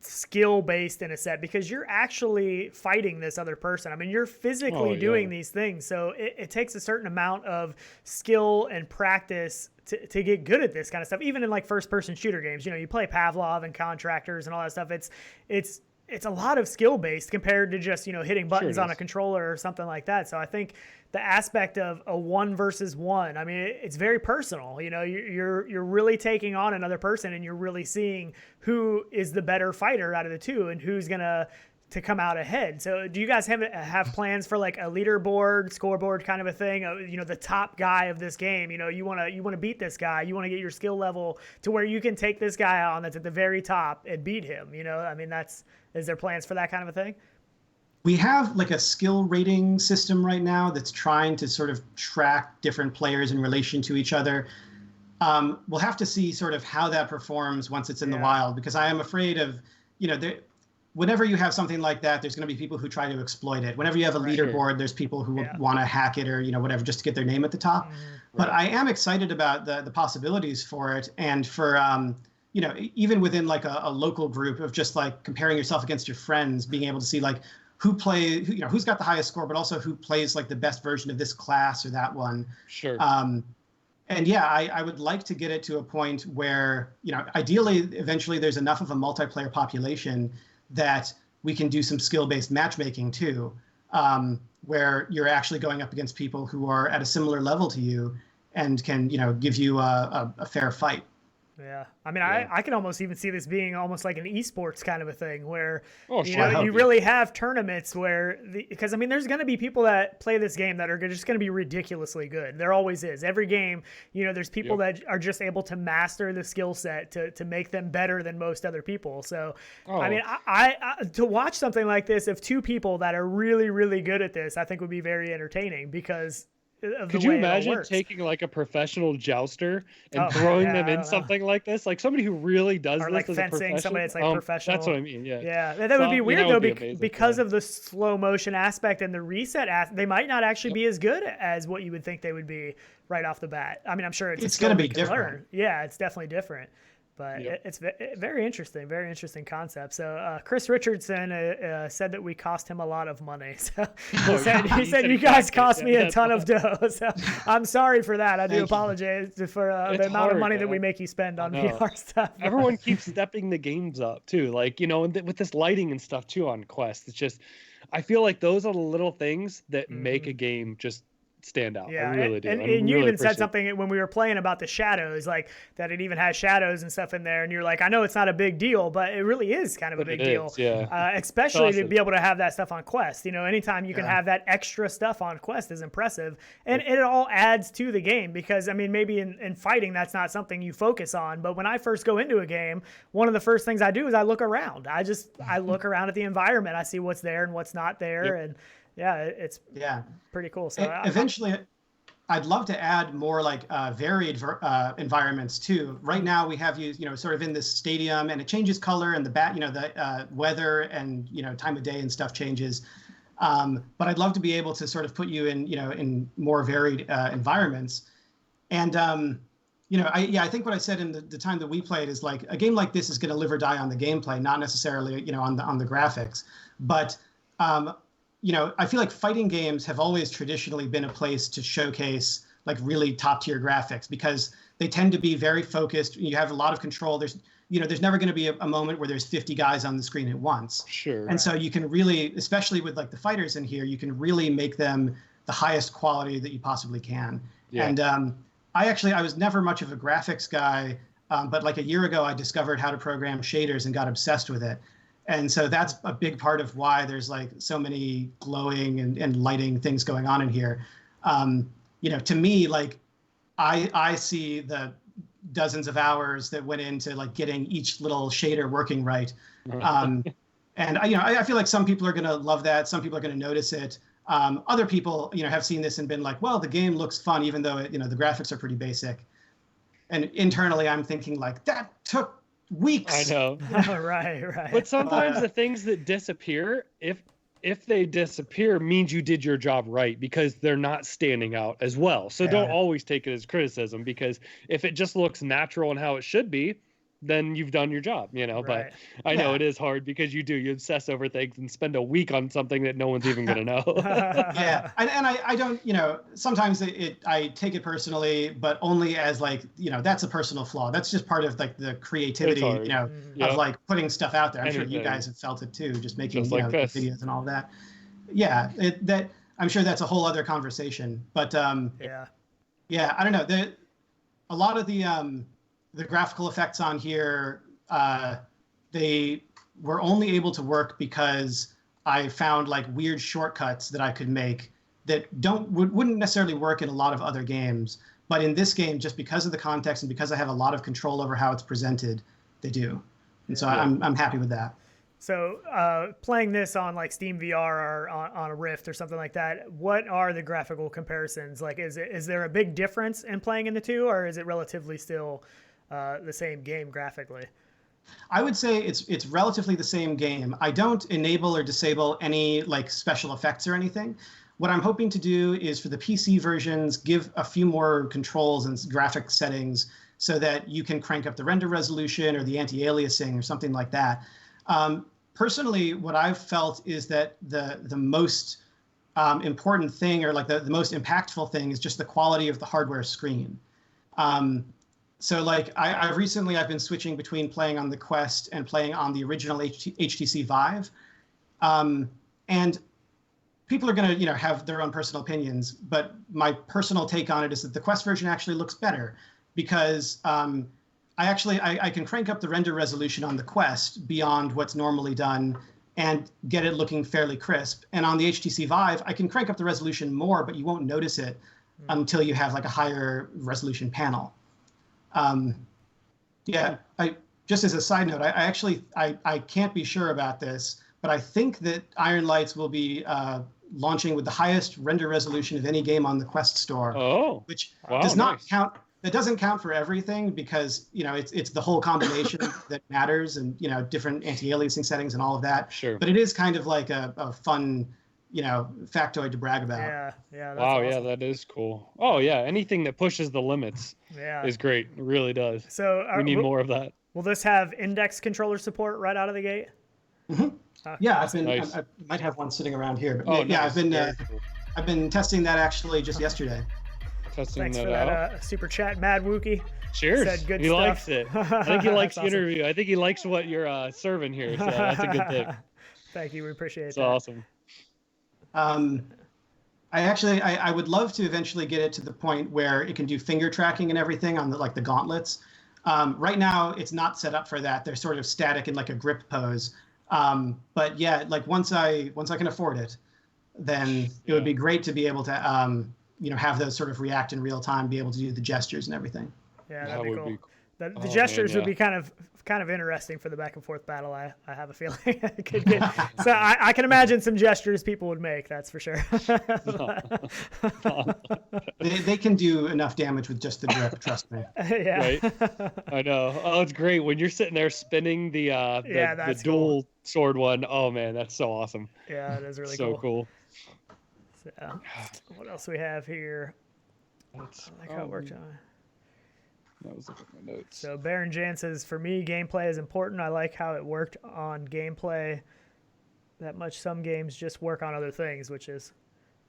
Speaker 2: skill based in a set, because you're actually fighting this other person. I mean, you're physically doing these things. So it takes a certain amount of skill and practice to get good at this kind of stuff. Even in like first person shooter games, you play Pavlov and Contractors and all that stuff. It's a lot of skill based compared to just, hitting buttons on a controller or something like that. So I think the aspect of a 1 versus 1, I mean, it's very personal. You're really taking on another person, and you're really seeing who is the better fighter out of the two and who's going to come out ahead. So do you guys have plans for like a leaderboard, scoreboard kind of a thing? The top guy of this game, you want to beat this guy. You want to get your skill level to where you can take this guy on that's at the very top and beat him. I mean, is there plans for that kind of a thing?
Speaker 3: We have like a skill rating system right now that's trying to sort of track different players in relation to each other. We'll have to see sort of how that performs once it's in the wild, because I am afraid of, whenever you have something like that, there's going to be people who try to exploit it. Whenever you have a leaderboard, there's people who want to hack it or, whatever, just to get their name at the top. But I am excited about the possibilities for it. And for, even within like a local group of just like comparing yourself against your friends, being able to see like who's got the highest score, but also who plays like the best version of this class or that one.
Speaker 1: Sure.
Speaker 3: And yeah, I would like to get it to a point where, ideally, eventually there's enough of a multiplayer population that we can do some skill-based matchmaking too, where you're actually going up against people who are at a similar level to you and can, give you a fair fight.
Speaker 2: Yeah. I mean, I can almost even see this being almost like an esports kind of a thing where,
Speaker 1: sure.
Speaker 2: you really have tournaments where, because I mean, there's going to be people that play this game that are just going to be ridiculously good. There always is. Every game, there's people that are just able to master the skill set to make them better than most other people. So, I mean, I to watch something like this of two people that are really, really good at this, I think would be very entertaining because
Speaker 1: could you imagine taking like a professional jouster and throwing them in something like this? Like somebody who really does
Speaker 2: or
Speaker 1: this
Speaker 2: like
Speaker 1: as
Speaker 2: fencing, somebody that's like professional.
Speaker 1: That's what I mean. Yeah.
Speaker 2: Yeah. That would be weird though, because of the slow motion aspect and the reset. They might not actually be as good as what you would think they would be right off the bat. I mean, I'm sure it's
Speaker 3: going to be different.
Speaker 2: Yeah, it's definitely different. But it's very interesting concept. So Chris Richardson said that we cost him a lot of money. So he said you guys cost me a ton of dough. So I'm sorry for that. I do apologize for the amount of money that we make you spend on VR stuff.
Speaker 1: Everyone keeps stepping the games up too. Like, with this lighting and stuff too on Quest. It's just, I feel like those are the little things that make a game just stand out.
Speaker 2: Yeah,
Speaker 1: I really do.
Speaker 2: And you really even said something when we were playing about the shadows, like that it even has shadows and stuff in there, and you're like, I know it's not a big deal, but it really is kind of a big deal. Especially to be able to have that stuff on Quest. Anytime you can have that extra stuff on Quest is impressive, and it all adds to the game because I mean maybe in fighting that's not something you focus on, but when I first go into a game, one of the first things I do is I look around. I look around at the environment. I see what's there and what's not there, and it's pretty cool. So
Speaker 3: eventually, I'd love to add more like varied environments too. Right now, we have you sort of in this stadium, and it changes color, and the weather and time of day and stuff changes. But I'd love to be able to sort of put you in in more varied environments. And I think what I said in the time that we played is like a game like this is going to live or die on the gameplay, not necessarily on the graphics, but I feel like fighting games have always traditionally been a place to showcase like really top tier graphics because they tend to be very focused. You have a lot of control. There's never going to be a moment where there's 50 guys on the screen at once.
Speaker 1: Sure.
Speaker 3: And so you can really, especially with like the fighters in here, you can really make them the highest quality that you possibly can. Yeah. And I was never much of a graphics guy, but like a year ago, I discovered how to program shaders and got obsessed with it. And so that's a big part of why there's like so many glowing and lighting things going on in here. To me, like I see the dozens of hours that went into like getting each little shader working right. And And I feel like some people are going to love that. Some people are going to notice it. Other people, have seen this and been like, well, the game looks fun, even though the graphics are pretty basic. And internally, I'm thinking like, that took weeks.
Speaker 1: I know.
Speaker 2: Right.
Speaker 1: But sometimes the things that disappear, if they disappear, means you did your job right, because they're not standing out as well. So don't always take it as criticism, because if it just looks natural and how it should be, then you've done your job,
Speaker 2: Right.
Speaker 1: But I know it is hard, because you obsess over things and spend a week on something that no one's even going to know.
Speaker 3: Yeah. And I don't, sometimes I take it personally, but only as like, that's a personal flaw. That's just part of like the creativity, of like putting stuff out there. I'm sure you guys have felt it too, just making videos and all that. Yeah. I'm sure that's a whole other conversation, but I don't know. A lot of the graphical effects on here, they were only able to work because I found like weird shortcuts that I could make that wouldn't necessarily work in a lot of other games. But in this game, just because of the context and because I have a lot of control over how it's presented, they do. And so I'm happy with that.
Speaker 2: So playing this on like Steam VR or on a Rift or something like that, what are the graphical comparisons? Like, is there a big difference in playing in the two, or is it relatively still the same game graphically?
Speaker 3: I would say it's relatively the same game. I don't enable or disable any like special effects or anything. What I'm hoping to do is, for the PC versions, give a few more controls and graphic settings so that you can crank up the render resolution or the anti-aliasing or something like that. Personally, what I've felt is that the most important thing, or like the most impactful thing, is just the quality of the hardware screen. So like I've been switching between playing on the Quest and playing on the original HTC Vive. And people are going to, have their own personal opinions, but my personal take on it is that the Quest version actually looks better, because I can crank up the render resolution on the Quest beyond what's normally done and get it looking fairly crisp. And on the HTC Vive, I can crank up the resolution more, but you won't notice it until you have like a higher resolution panel. Just as a side note, I can't be sure about this, but I think that Ironlights will be launching with the highest render resolution of any game on the Quest store.
Speaker 1: Oh,
Speaker 3: which does not count. That doesn't count for everything, because it's the whole combination that matters, and different anti-aliasing settings and all of that.
Speaker 1: Sure.
Speaker 3: But it is kind of like a fun factoid to brag about.
Speaker 2: Yeah. That's
Speaker 1: wow.
Speaker 2: awesome.
Speaker 1: Yeah, that is cool. Oh yeah, anything that pushes the limits is great. It really does.
Speaker 2: So
Speaker 1: we need more of that.
Speaker 2: Will this have index controller support right out of the gate?
Speaker 3: Mm-hmm. Yeah, I might have one sitting around here, but nice. I've been testing that actually just yesterday.
Speaker 2: Thanks for that super chat, Mad Wookie.
Speaker 1: Cheers.
Speaker 2: Said good
Speaker 1: he
Speaker 2: stuff.
Speaker 1: Likes it. I think he likes the interview. I think he likes what you're serving here, so that's a good thing.
Speaker 2: Thank you. We appreciate
Speaker 1: it. It's
Speaker 2: that.
Speaker 1: awesome.
Speaker 3: I would love to eventually get it to the point where it can do finger tracking and everything on the gauntlets. Right now, it's not set up for that. They're sort of static in like a grip pose. But yeah, like once I can afford it, then it would be great to be able to have those sort of react in real time, be able to do the gestures and everything.
Speaker 2: Yeah, that'd be cool. The gestures would be kind of interesting for the back and forth battle. I have a feeling it could get. So I can imagine some gestures people would make. That's for sure.
Speaker 3: they can do enough damage with just the grip. Trust me.
Speaker 2: Yeah.
Speaker 1: Right. I know. Oh, it's great when you're sitting there spinning the dual sword one. Oh man, that's so awesome.
Speaker 2: Yeah, it is really
Speaker 1: cool.
Speaker 2: So, what else we have here? I like how it worked on.
Speaker 1: I was looking at my notes.
Speaker 2: So Baron Jan says, for me, gameplay is important. I like how it worked on gameplay that much. Some games just work on other things, which is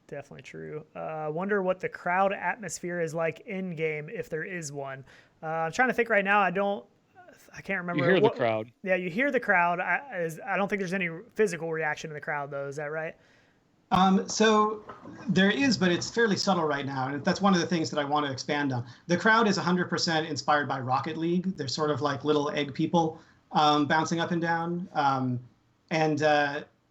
Speaker 2: definitely true. Wonder what the crowd atmosphere is like in game, if there is one. I'm trying to think right now. I can't remember.
Speaker 1: You hear the crowd.
Speaker 2: Yeah, you hear the crowd. I don't think there's any physical reaction to the crowd, though. Is that right?
Speaker 3: So there is, but it's fairly subtle right now, and that's one of the things that I want to expand on. The crowd is 100% inspired by Rocket League. They're sort of like little egg people bouncing up and down.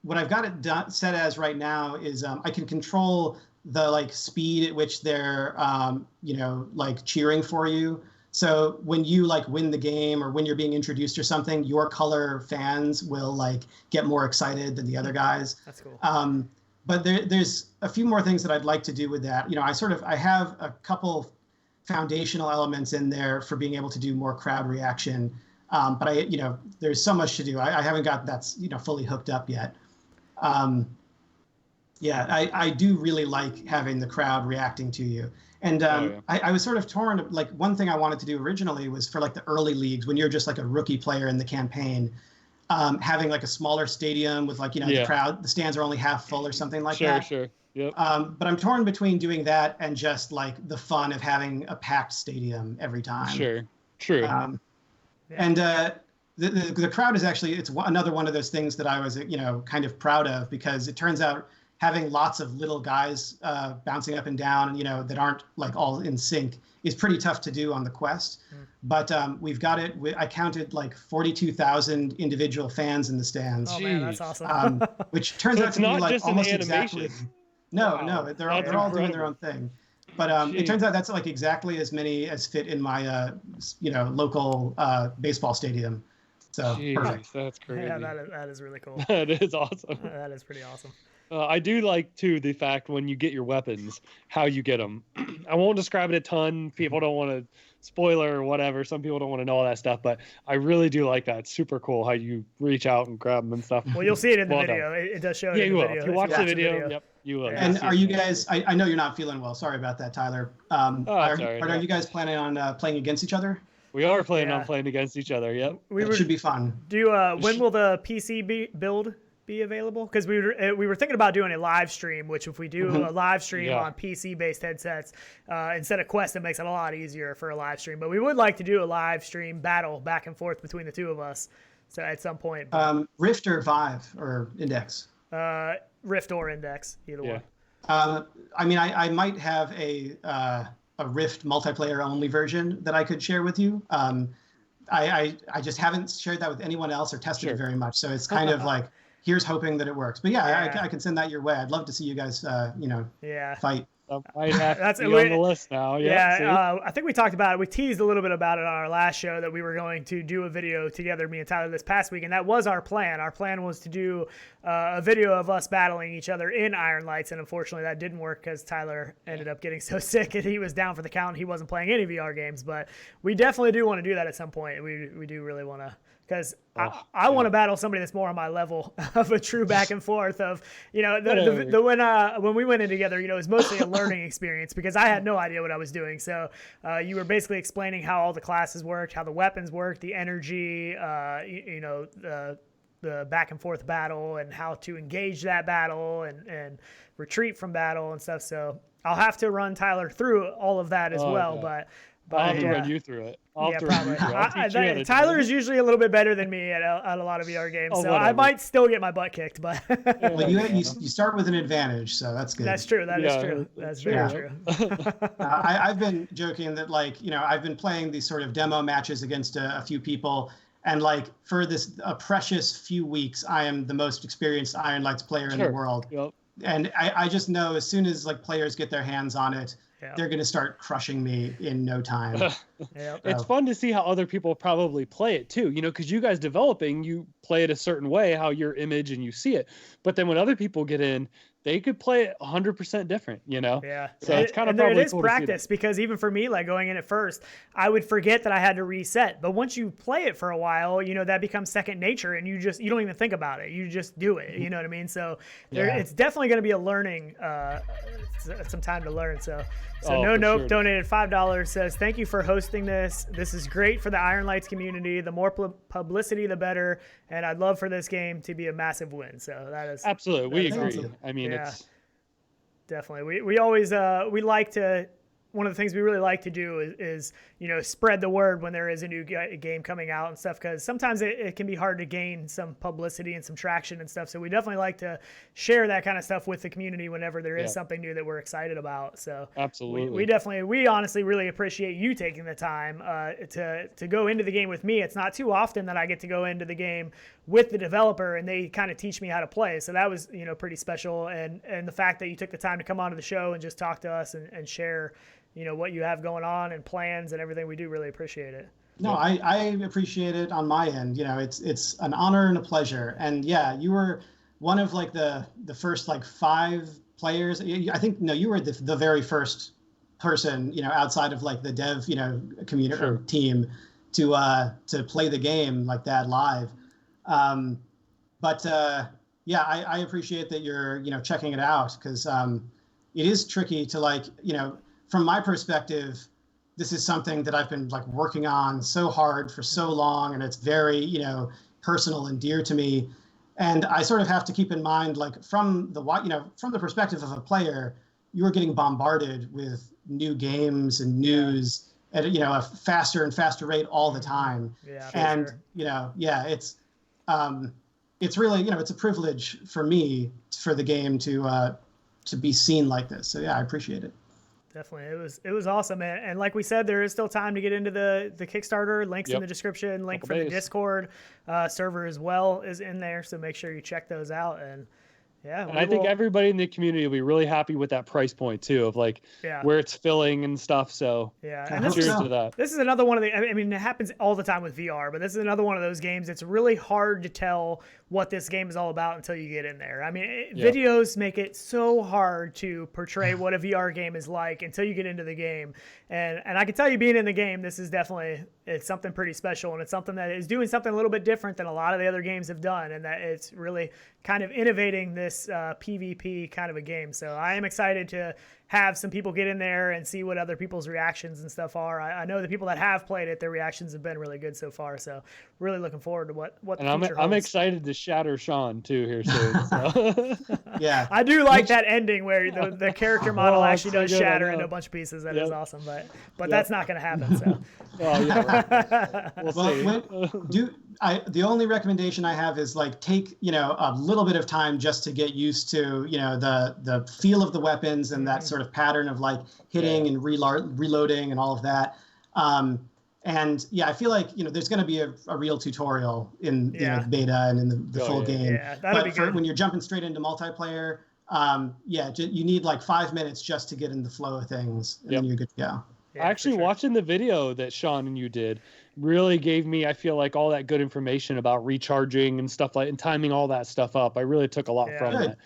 Speaker 3: What I've got it set as right now is I can control the speed at which they're like cheering for you. So when you like win the game or when you're being introduced or something, your color fans will like get more excited than the other guys.
Speaker 2: That's cool.
Speaker 3: But there's a few more things that I'd like to do with that. You know, I have a couple foundational elements in there for being able to do more crowd reaction. But there's so much to do. I haven't got that, fully hooked up yet. I do really like having the crowd reacting to you. And I was sort of torn. Like one thing I wanted to do originally was for like the early leagues when you're just like a rookie player in the campaign, having like a smaller stadium with like, the crowd, the stands are only half full or something like that.
Speaker 1: Sure. Yep.
Speaker 3: But I'm torn between doing that and just like the fun of having a packed stadium every time.
Speaker 1: Sure. True.
Speaker 3: And the crowd is actually, it's another one of those things that I was, kind of proud of, because it turns out having lots of little guys bouncing up and down, that aren't like all in sync is pretty tough to do on the Quest. But we've got it. I counted like 42,000 individual fans in the stands.
Speaker 2: Oh man, that's awesome.
Speaker 3: Which turns out to be like almost exactly. No,
Speaker 1: Wow.
Speaker 3: no, they're all doing their own thing. But it turns out that's like exactly as many as fit in my local baseball stadium. So perfect.
Speaker 1: That's crazy.
Speaker 2: Yeah, that is really cool.
Speaker 1: That is awesome.
Speaker 2: That is pretty awesome.
Speaker 1: I do like too the fact when you get your weapons, how you get them. I won't describe it a ton. People don't want to spoiler or whatever. Some people don't want to know all that stuff, but I really do like that. It's super cool how you reach out and grab them and stuff.
Speaker 2: Well, you'll see it in the video. It does show it in the video.
Speaker 1: If you watch the video, yep, you will.
Speaker 3: And are you guys? I know you're not feeling well. Sorry about that, Tyler. Are you guys planning on playing against each other?
Speaker 1: We are planning on playing against each other. Yep.
Speaker 3: It should be fun.
Speaker 2: When will the PC build be available? Because we were thinking about doing a live stream, which if we do a live stream on PC based headsets instead of Quest, it makes it a lot easier for a live stream. But we would like to do a live stream battle back and forth between the two of us. So at some point,
Speaker 3: Rift or Vive or Index?
Speaker 2: Rift or Index, either one.
Speaker 3: I mean, I might have a Rift multiplayer only version that I could share with you. I just haven't shared that with anyone else or tested it very much. So it's kind of like, here's hoping that it works. But I can send that your way. I'd love to see you guys, fight.
Speaker 1: I have to be on the list now.
Speaker 2: I think we talked about it. We teased a little bit about it on our last show that we were going to do a video together, me and Tyler, this past week, and that was our plan. Our plan was to do a video of us battling each other in Ironlights, and unfortunately that didn't work because Tyler ended up getting so sick and he was down for the count. He wasn't playing any VR games, but we definitely do want to do that at some point. We do really want to. Because I want to battle somebody that's more on my level of a true back and forth of, when we went in together, it was mostly a learning experience because I had no idea what I was doing. So you were basically explaining how all the classes worked, how the weapons worked, the energy, the back and forth battle and how to engage that battle and retreat from battle and stuff. So I'll have to run Tyler through all of that as well. But
Speaker 1: I'll have to run you through it.
Speaker 2: Probably. Tyler is usually a little bit better than me at a lot of VR games, so whatever. I might still get my butt kicked. But
Speaker 3: well, you start with an advantage, so that's good.
Speaker 2: That's true. That is true. That's very true.
Speaker 3: I've been joking that I've been playing these sort of demo matches against a few people, and for a precious few weeks, I am the most experienced Ironlights player in the world. Yep. And I just know as soon as players get their hands on it, they're going to start crushing me in no time.
Speaker 1: It's fun to see how other people probably play it too, because you guys developing, you play it a certain way, how your image and you see it. But then when other people get in, they could play it 100% different,
Speaker 2: Yeah.
Speaker 1: So it's kind of probably
Speaker 2: it is
Speaker 1: cool
Speaker 2: practice because even for me, going in at first, I would forget that I had to reset. But once you play it for a while, that becomes second nature, and you don't even think about it. You just do it. You know what I mean? So it's definitely going to be a learning, some time to learn. So No Nope donated $5. Says, thank you for hosting this. This is great for the Ironlights community. The more publicity, the better. And I'd love for this game to be a massive win. So that is
Speaker 1: absolutely. We agree. Awesome. I mean, it's
Speaker 2: definitely. We always we like to. One of the things we really like to do is spread the word when there is a new game coming out and stuff, because sometimes it can be hard to gain some publicity and some traction and stuff. So we definitely like to share that kind of stuff with the community whenever there is something new that we're excited about. So
Speaker 1: absolutely,
Speaker 2: we honestly really appreciate you taking the time to go into the game with me. It's not too often that I get to go into the game with the developer and they kind of teach me how to play. So that was pretty special, and the fact that you took the time to come onto the show and just talk to us and share what you have going on and plans and everything. We do really appreciate it.
Speaker 3: No, I appreciate it on my end. It's an honor and a pleasure. And yeah, you were one of like the first like 5 players. I think you were the very first person, outside of like the dev, community or team to play the game like that live. But yeah, I appreciate that you're, checking it out, because it is tricky to like, from my perspective, this is something that I've been like working on so hard for so long, and it's very, personal and dear to me. And I sort of have to keep in mind, like from the perspective of a player, you are getting bombarded with new games and news at a faster and faster rate all the time.
Speaker 2: Yeah,
Speaker 3: and
Speaker 2: sure.
Speaker 3: It's really, it's a privilege for me for the game to be seen like this. So yeah, I appreciate it.
Speaker 2: Definitely. It was awesome. And like we said, there is still time to get into the Kickstarter. Links in the description, link for the Discord server as well is in there. So make sure you check those out. And yeah,
Speaker 1: and I think everybody in the community will be really happy with that price point too, of like where it's filling and stuff. So
Speaker 2: and
Speaker 1: cheers to that.
Speaker 2: This is another one of the, I mean, it happens all the time with VR, but this is another one of those games. It's really hard to tell what this game is all about until you get in there. I mean, videos make it so hard to portray what a VR game is like until you get into the game. And I can tell you, being in the game, this is definitely, it's something pretty special, and it's something that is doing something a little bit different than a lot of the other games have done, and that it's really kind of innovating this PvP kind of a game. So I am excited to have some people get in there and see what other people's reactions and stuff are. I know the people that have played it, their reactions have been really good so far. So really looking forward to what the future holds.
Speaker 1: I'm excited to shatter Sean too here soon. So.
Speaker 3: Yeah,
Speaker 2: I do like that ending where the character model actually does shatter into a bunch of pieces. That is awesome, but that's not going to happen. So.
Speaker 1: We'll see.
Speaker 3: The only recommendation I have is like take a little bit of time just to get used to the feel of the weapons and that sort of pattern of like hitting and reloading and all of that. And yeah, I feel like there's going to be a real tutorial in the beta and in the full game.
Speaker 2: Yeah, that'll be good.
Speaker 3: When you're jumping straight into multiplayer, you need like 5 minutes just to get in the flow of things, and then you're good to go.
Speaker 1: Yeah, actually, watching the video that Sean and you did really gave me, I feel like, all that good information about recharging and stuff and timing all that stuff up. I really took a lot from it.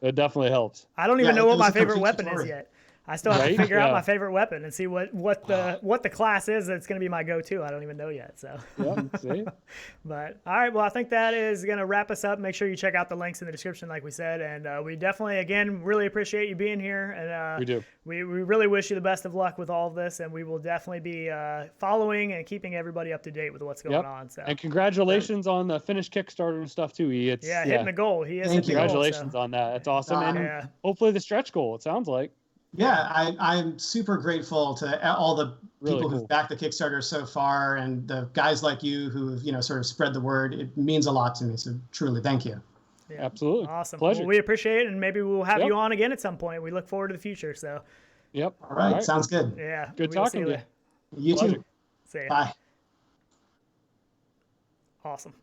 Speaker 1: It definitely helps.
Speaker 2: I don't even know what my favorite weapon is yet. I still have to figure out my favorite weapon and see what the class is that's going to be my go-to. I don't even know yet. So.
Speaker 1: See?
Speaker 2: But all right, well, I think that is going to wrap us up. Make sure you check out the links in the description, like we said, and we definitely, again, really appreciate you being here. And
Speaker 1: we do.
Speaker 2: We really wish you the best of luck with all of this, and we will definitely be following and keeping everybody up to date with what's going on. So.
Speaker 1: And congratulations on the finished Kickstarter and stuff too.
Speaker 2: Hitting the goal. He is.
Speaker 1: Congratulations on that. That's awesome, and hopefully the stretch goal. It sounds like.
Speaker 3: Yeah, I'm super grateful to all the people who've backed the Kickstarter so far, and the guys like you who have sort of spread the word. It means a lot to me. So truly, thank you.
Speaker 2: Yeah,
Speaker 1: absolutely,
Speaker 2: awesome.
Speaker 1: Pleasure.
Speaker 2: Well, we appreciate it, and maybe we'll have you on again at some point. We look forward to the future. So.
Speaker 1: Yep.
Speaker 3: All right. Sounds good.
Speaker 2: Yeah.
Speaker 1: Good talking to you.
Speaker 3: You too.
Speaker 2: See ya.
Speaker 3: Bye.
Speaker 2: Awesome.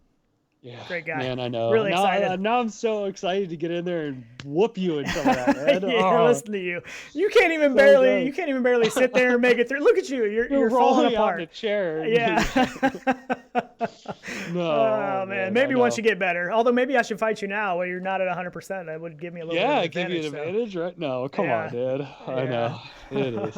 Speaker 1: Yeah,
Speaker 2: great guy.
Speaker 1: Man, I know.
Speaker 2: Really excited.
Speaker 1: Now I'm so excited to get in there and whoop you in some of that, man.
Speaker 2: Listen to you. You can't even barely sit there and make it through. Look at you. You're falling apart.
Speaker 1: On the chair.
Speaker 2: Yeah.
Speaker 1: No.
Speaker 2: Oh man. Maybe once you get better. Although maybe I should fight you now where you're not at 100%. That would give me a little bit of advantage.
Speaker 1: Yeah, give you an advantage, right? No, come on, dude. I know. It is.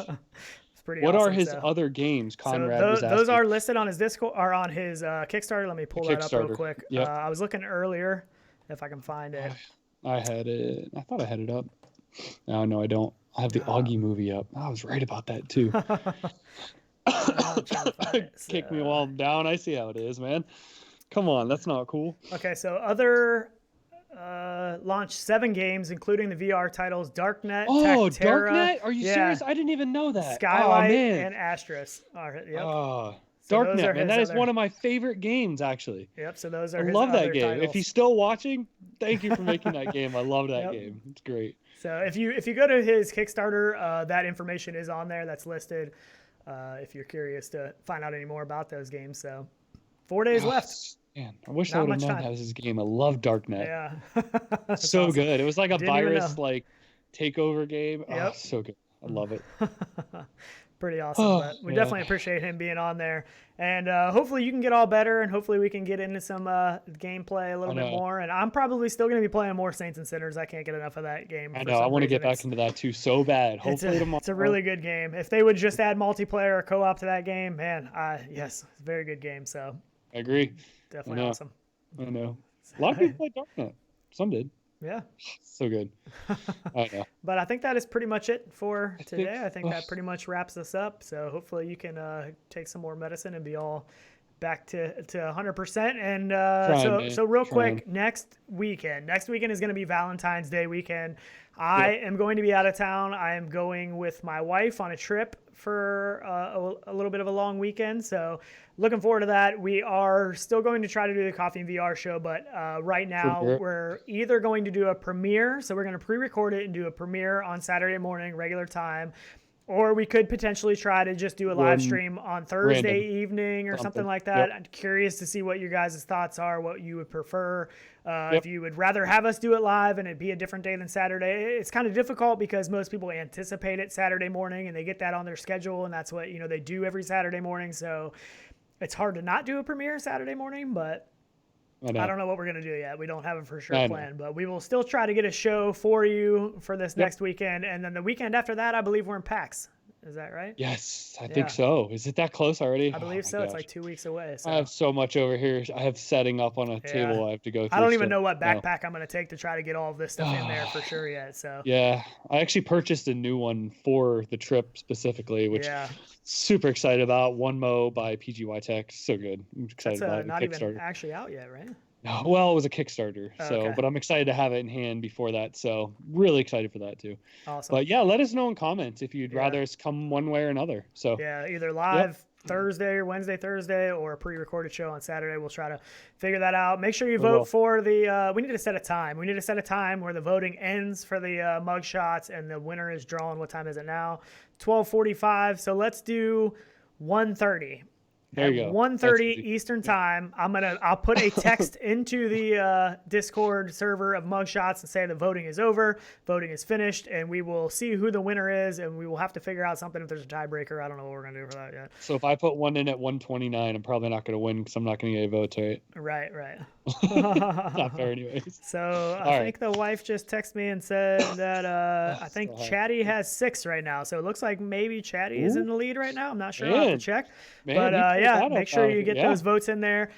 Speaker 2: What
Speaker 1: are his other games? Conrad was asking.
Speaker 2: Those are listed on his Discord or on his Kickstarter. Let me pull that up real quick.
Speaker 1: Yep.
Speaker 2: I was looking earlier if I can find it.
Speaker 1: I had it. I thought I had it up. No, I don't. I have the Augie movie up. I was right about that too. Kick me while I'm down. I see how it is, man. Come on, that's not cool.
Speaker 2: Okay, so other launched 7 games, including the VR titles Darknet, Tecterra.
Speaker 1: Darknet? Are you serious? I didn't even know that.
Speaker 2: Skylight and Astros.
Speaker 1: Darknet, man. That is one of my favorite games, actually.
Speaker 2: Yep, so those are
Speaker 1: I love that game. Titles. If he's still watching, thank you for making that game. I love that game. It's great.
Speaker 2: So if you go to his Kickstarter, that information is on there. That's listed if you're curious to find out any more about those games. So 4 days left.
Speaker 1: Man, I wish I would have known that was his game. I love Darknet.
Speaker 2: Yeah.
Speaker 1: So awesome. Good. It was like a virus takeover game.
Speaker 2: Yep.
Speaker 1: Oh, so good. I love it.
Speaker 2: Pretty awesome. But we definitely appreciate him being on there. And hopefully you can get all better, and hopefully we can get into some gameplay a little bit more. And I'm probably still going to be playing more Saints and Sinners. I can't get enough of that game.
Speaker 1: I know. I want to get back into that too so bad. Hopefully tomorrow.
Speaker 2: It's a really good game. If they would just add multiplayer or co-op to that game, man, yes, it's a very good game. So
Speaker 1: I agree.
Speaker 2: Definitely awesome.
Speaker 1: I know. A lot of people played Darknet. Some did.
Speaker 2: Yeah.
Speaker 1: So good. I know.
Speaker 2: But I think that is pretty much it for today. I think that pretty much wraps us up. So hopefully you can take some more medicine and be all back to 100%. And so real quick, next weekend is going to be Valentine's Day weekend. I am going to be out of town. I am going with my wife on a trip for a little bit of a long weekend. So looking forward to that. We are still going to try to do the Coffee and VR show, but right now we're either going to do a premiere. So we're going to pre-record it and do a premiere on Saturday morning, regular time. Or we could potentially try to just do a live stream on Thursday evening or something like that. Yep. I'm curious to see what your guys' thoughts are, what you would prefer. If you would rather have us do it live and it be a different day than Saturday. It's kind of difficult because most people anticipate it Saturday morning and they get that on their schedule, and that's what they do every Saturday morning. So it's hard to not do a premiere Saturday morning, but I don't know what we're going to do yet. We don't have a for sure plan, but we will still try to get a show for you for this next weekend. And then the weekend after that, I believe we're in PAX. Is that right?
Speaker 1: Yes, I think so. Is it that close already?
Speaker 2: I believe so. Gosh. It's like 2 weeks away. So.
Speaker 1: I have so much over here. I have setting up on a table I have to go through.
Speaker 2: I don't even know what backpack I'm going to take to try to get all of this stuff in there for sure yet. So
Speaker 1: yeah, I actually purchased a new one for the trip specifically, which super excited about. One Mo by PGY Tech. So good. I'm excited about it.
Speaker 2: Not even actually out yet, right?
Speaker 1: No, well, it was a Kickstarter, but I'm excited to have it in hand before that. So really excited for that too.
Speaker 2: Awesome.
Speaker 1: But yeah, let us know in comments if you'd rather us come one way or another. So
Speaker 2: yeah, either live Thursday or Wednesday, Thursday, or a pre-recorded show on Saturday. We'll try to figure that out. Make sure you vote for the. We need to set a time. We need to set a time where the voting ends for the mug shots and the winner is drawn. What time is it now? 12:45. So let's do 1:30.
Speaker 1: There you go.
Speaker 2: 1:30 Eastern time, I'll put a text into the Discord server of Mugshots and say the voting is over, voting is finished, and we will see who the winner is, and we will have to figure out something if there's a tiebreaker. I don't know what we're gonna do for that yet.
Speaker 1: So if I put one in at 129, I'm probably not gonna win because I'm not gonna get a vote, right?
Speaker 2: Right.
Speaker 1: Not fair, anyways.
Speaker 2: So I think the wife just texted me and said that I think Chatty has 6 right now. So it looks like maybe Chatty is in the lead right now. I'm not sure. I'll have to check. But make sure you get those votes in there.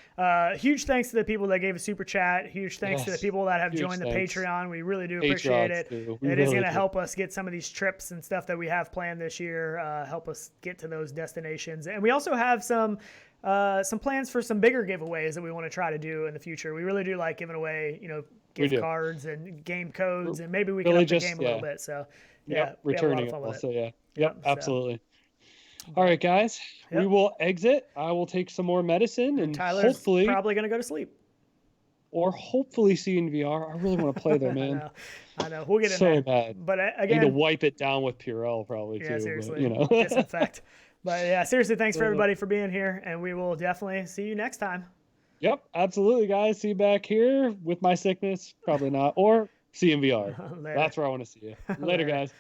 Speaker 2: Huge thanks to the people that gave a super chat. Huge thanks to the people that have joined the Patreon. We really do appreciate it. It is going to help us get some of these trips and stuff that we have planned this year, help us get to those destinations. And we also have some plans for some bigger giveaways that we want to try to do in the future. We really do like giving away, gift cards and game codes, and maybe we can up the game a little bit. So
Speaker 1: returning it also. Absolutely. All right, guys, we will exit. I will take some more medicine, and
Speaker 2: Tyler's
Speaker 1: hopefully
Speaker 2: probably going to go to sleep.
Speaker 1: Or hopefully see in VR. I really want to play there, man.
Speaker 2: I know. We'll get in
Speaker 1: there.
Speaker 2: So
Speaker 1: bad.
Speaker 2: But again,
Speaker 1: I need to wipe it down with Purell probably too.
Speaker 2: Seriously.
Speaker 1: But,
Speaker 2: disinfect. But yeah, seriously, thanks for everybody for being here, and we will definitely see you next time.
Speaker 1: Yep, absolutely, guys. See you back here with my sickness. Probably not. Or see you in VR. That's where I want to see you. Later, guys.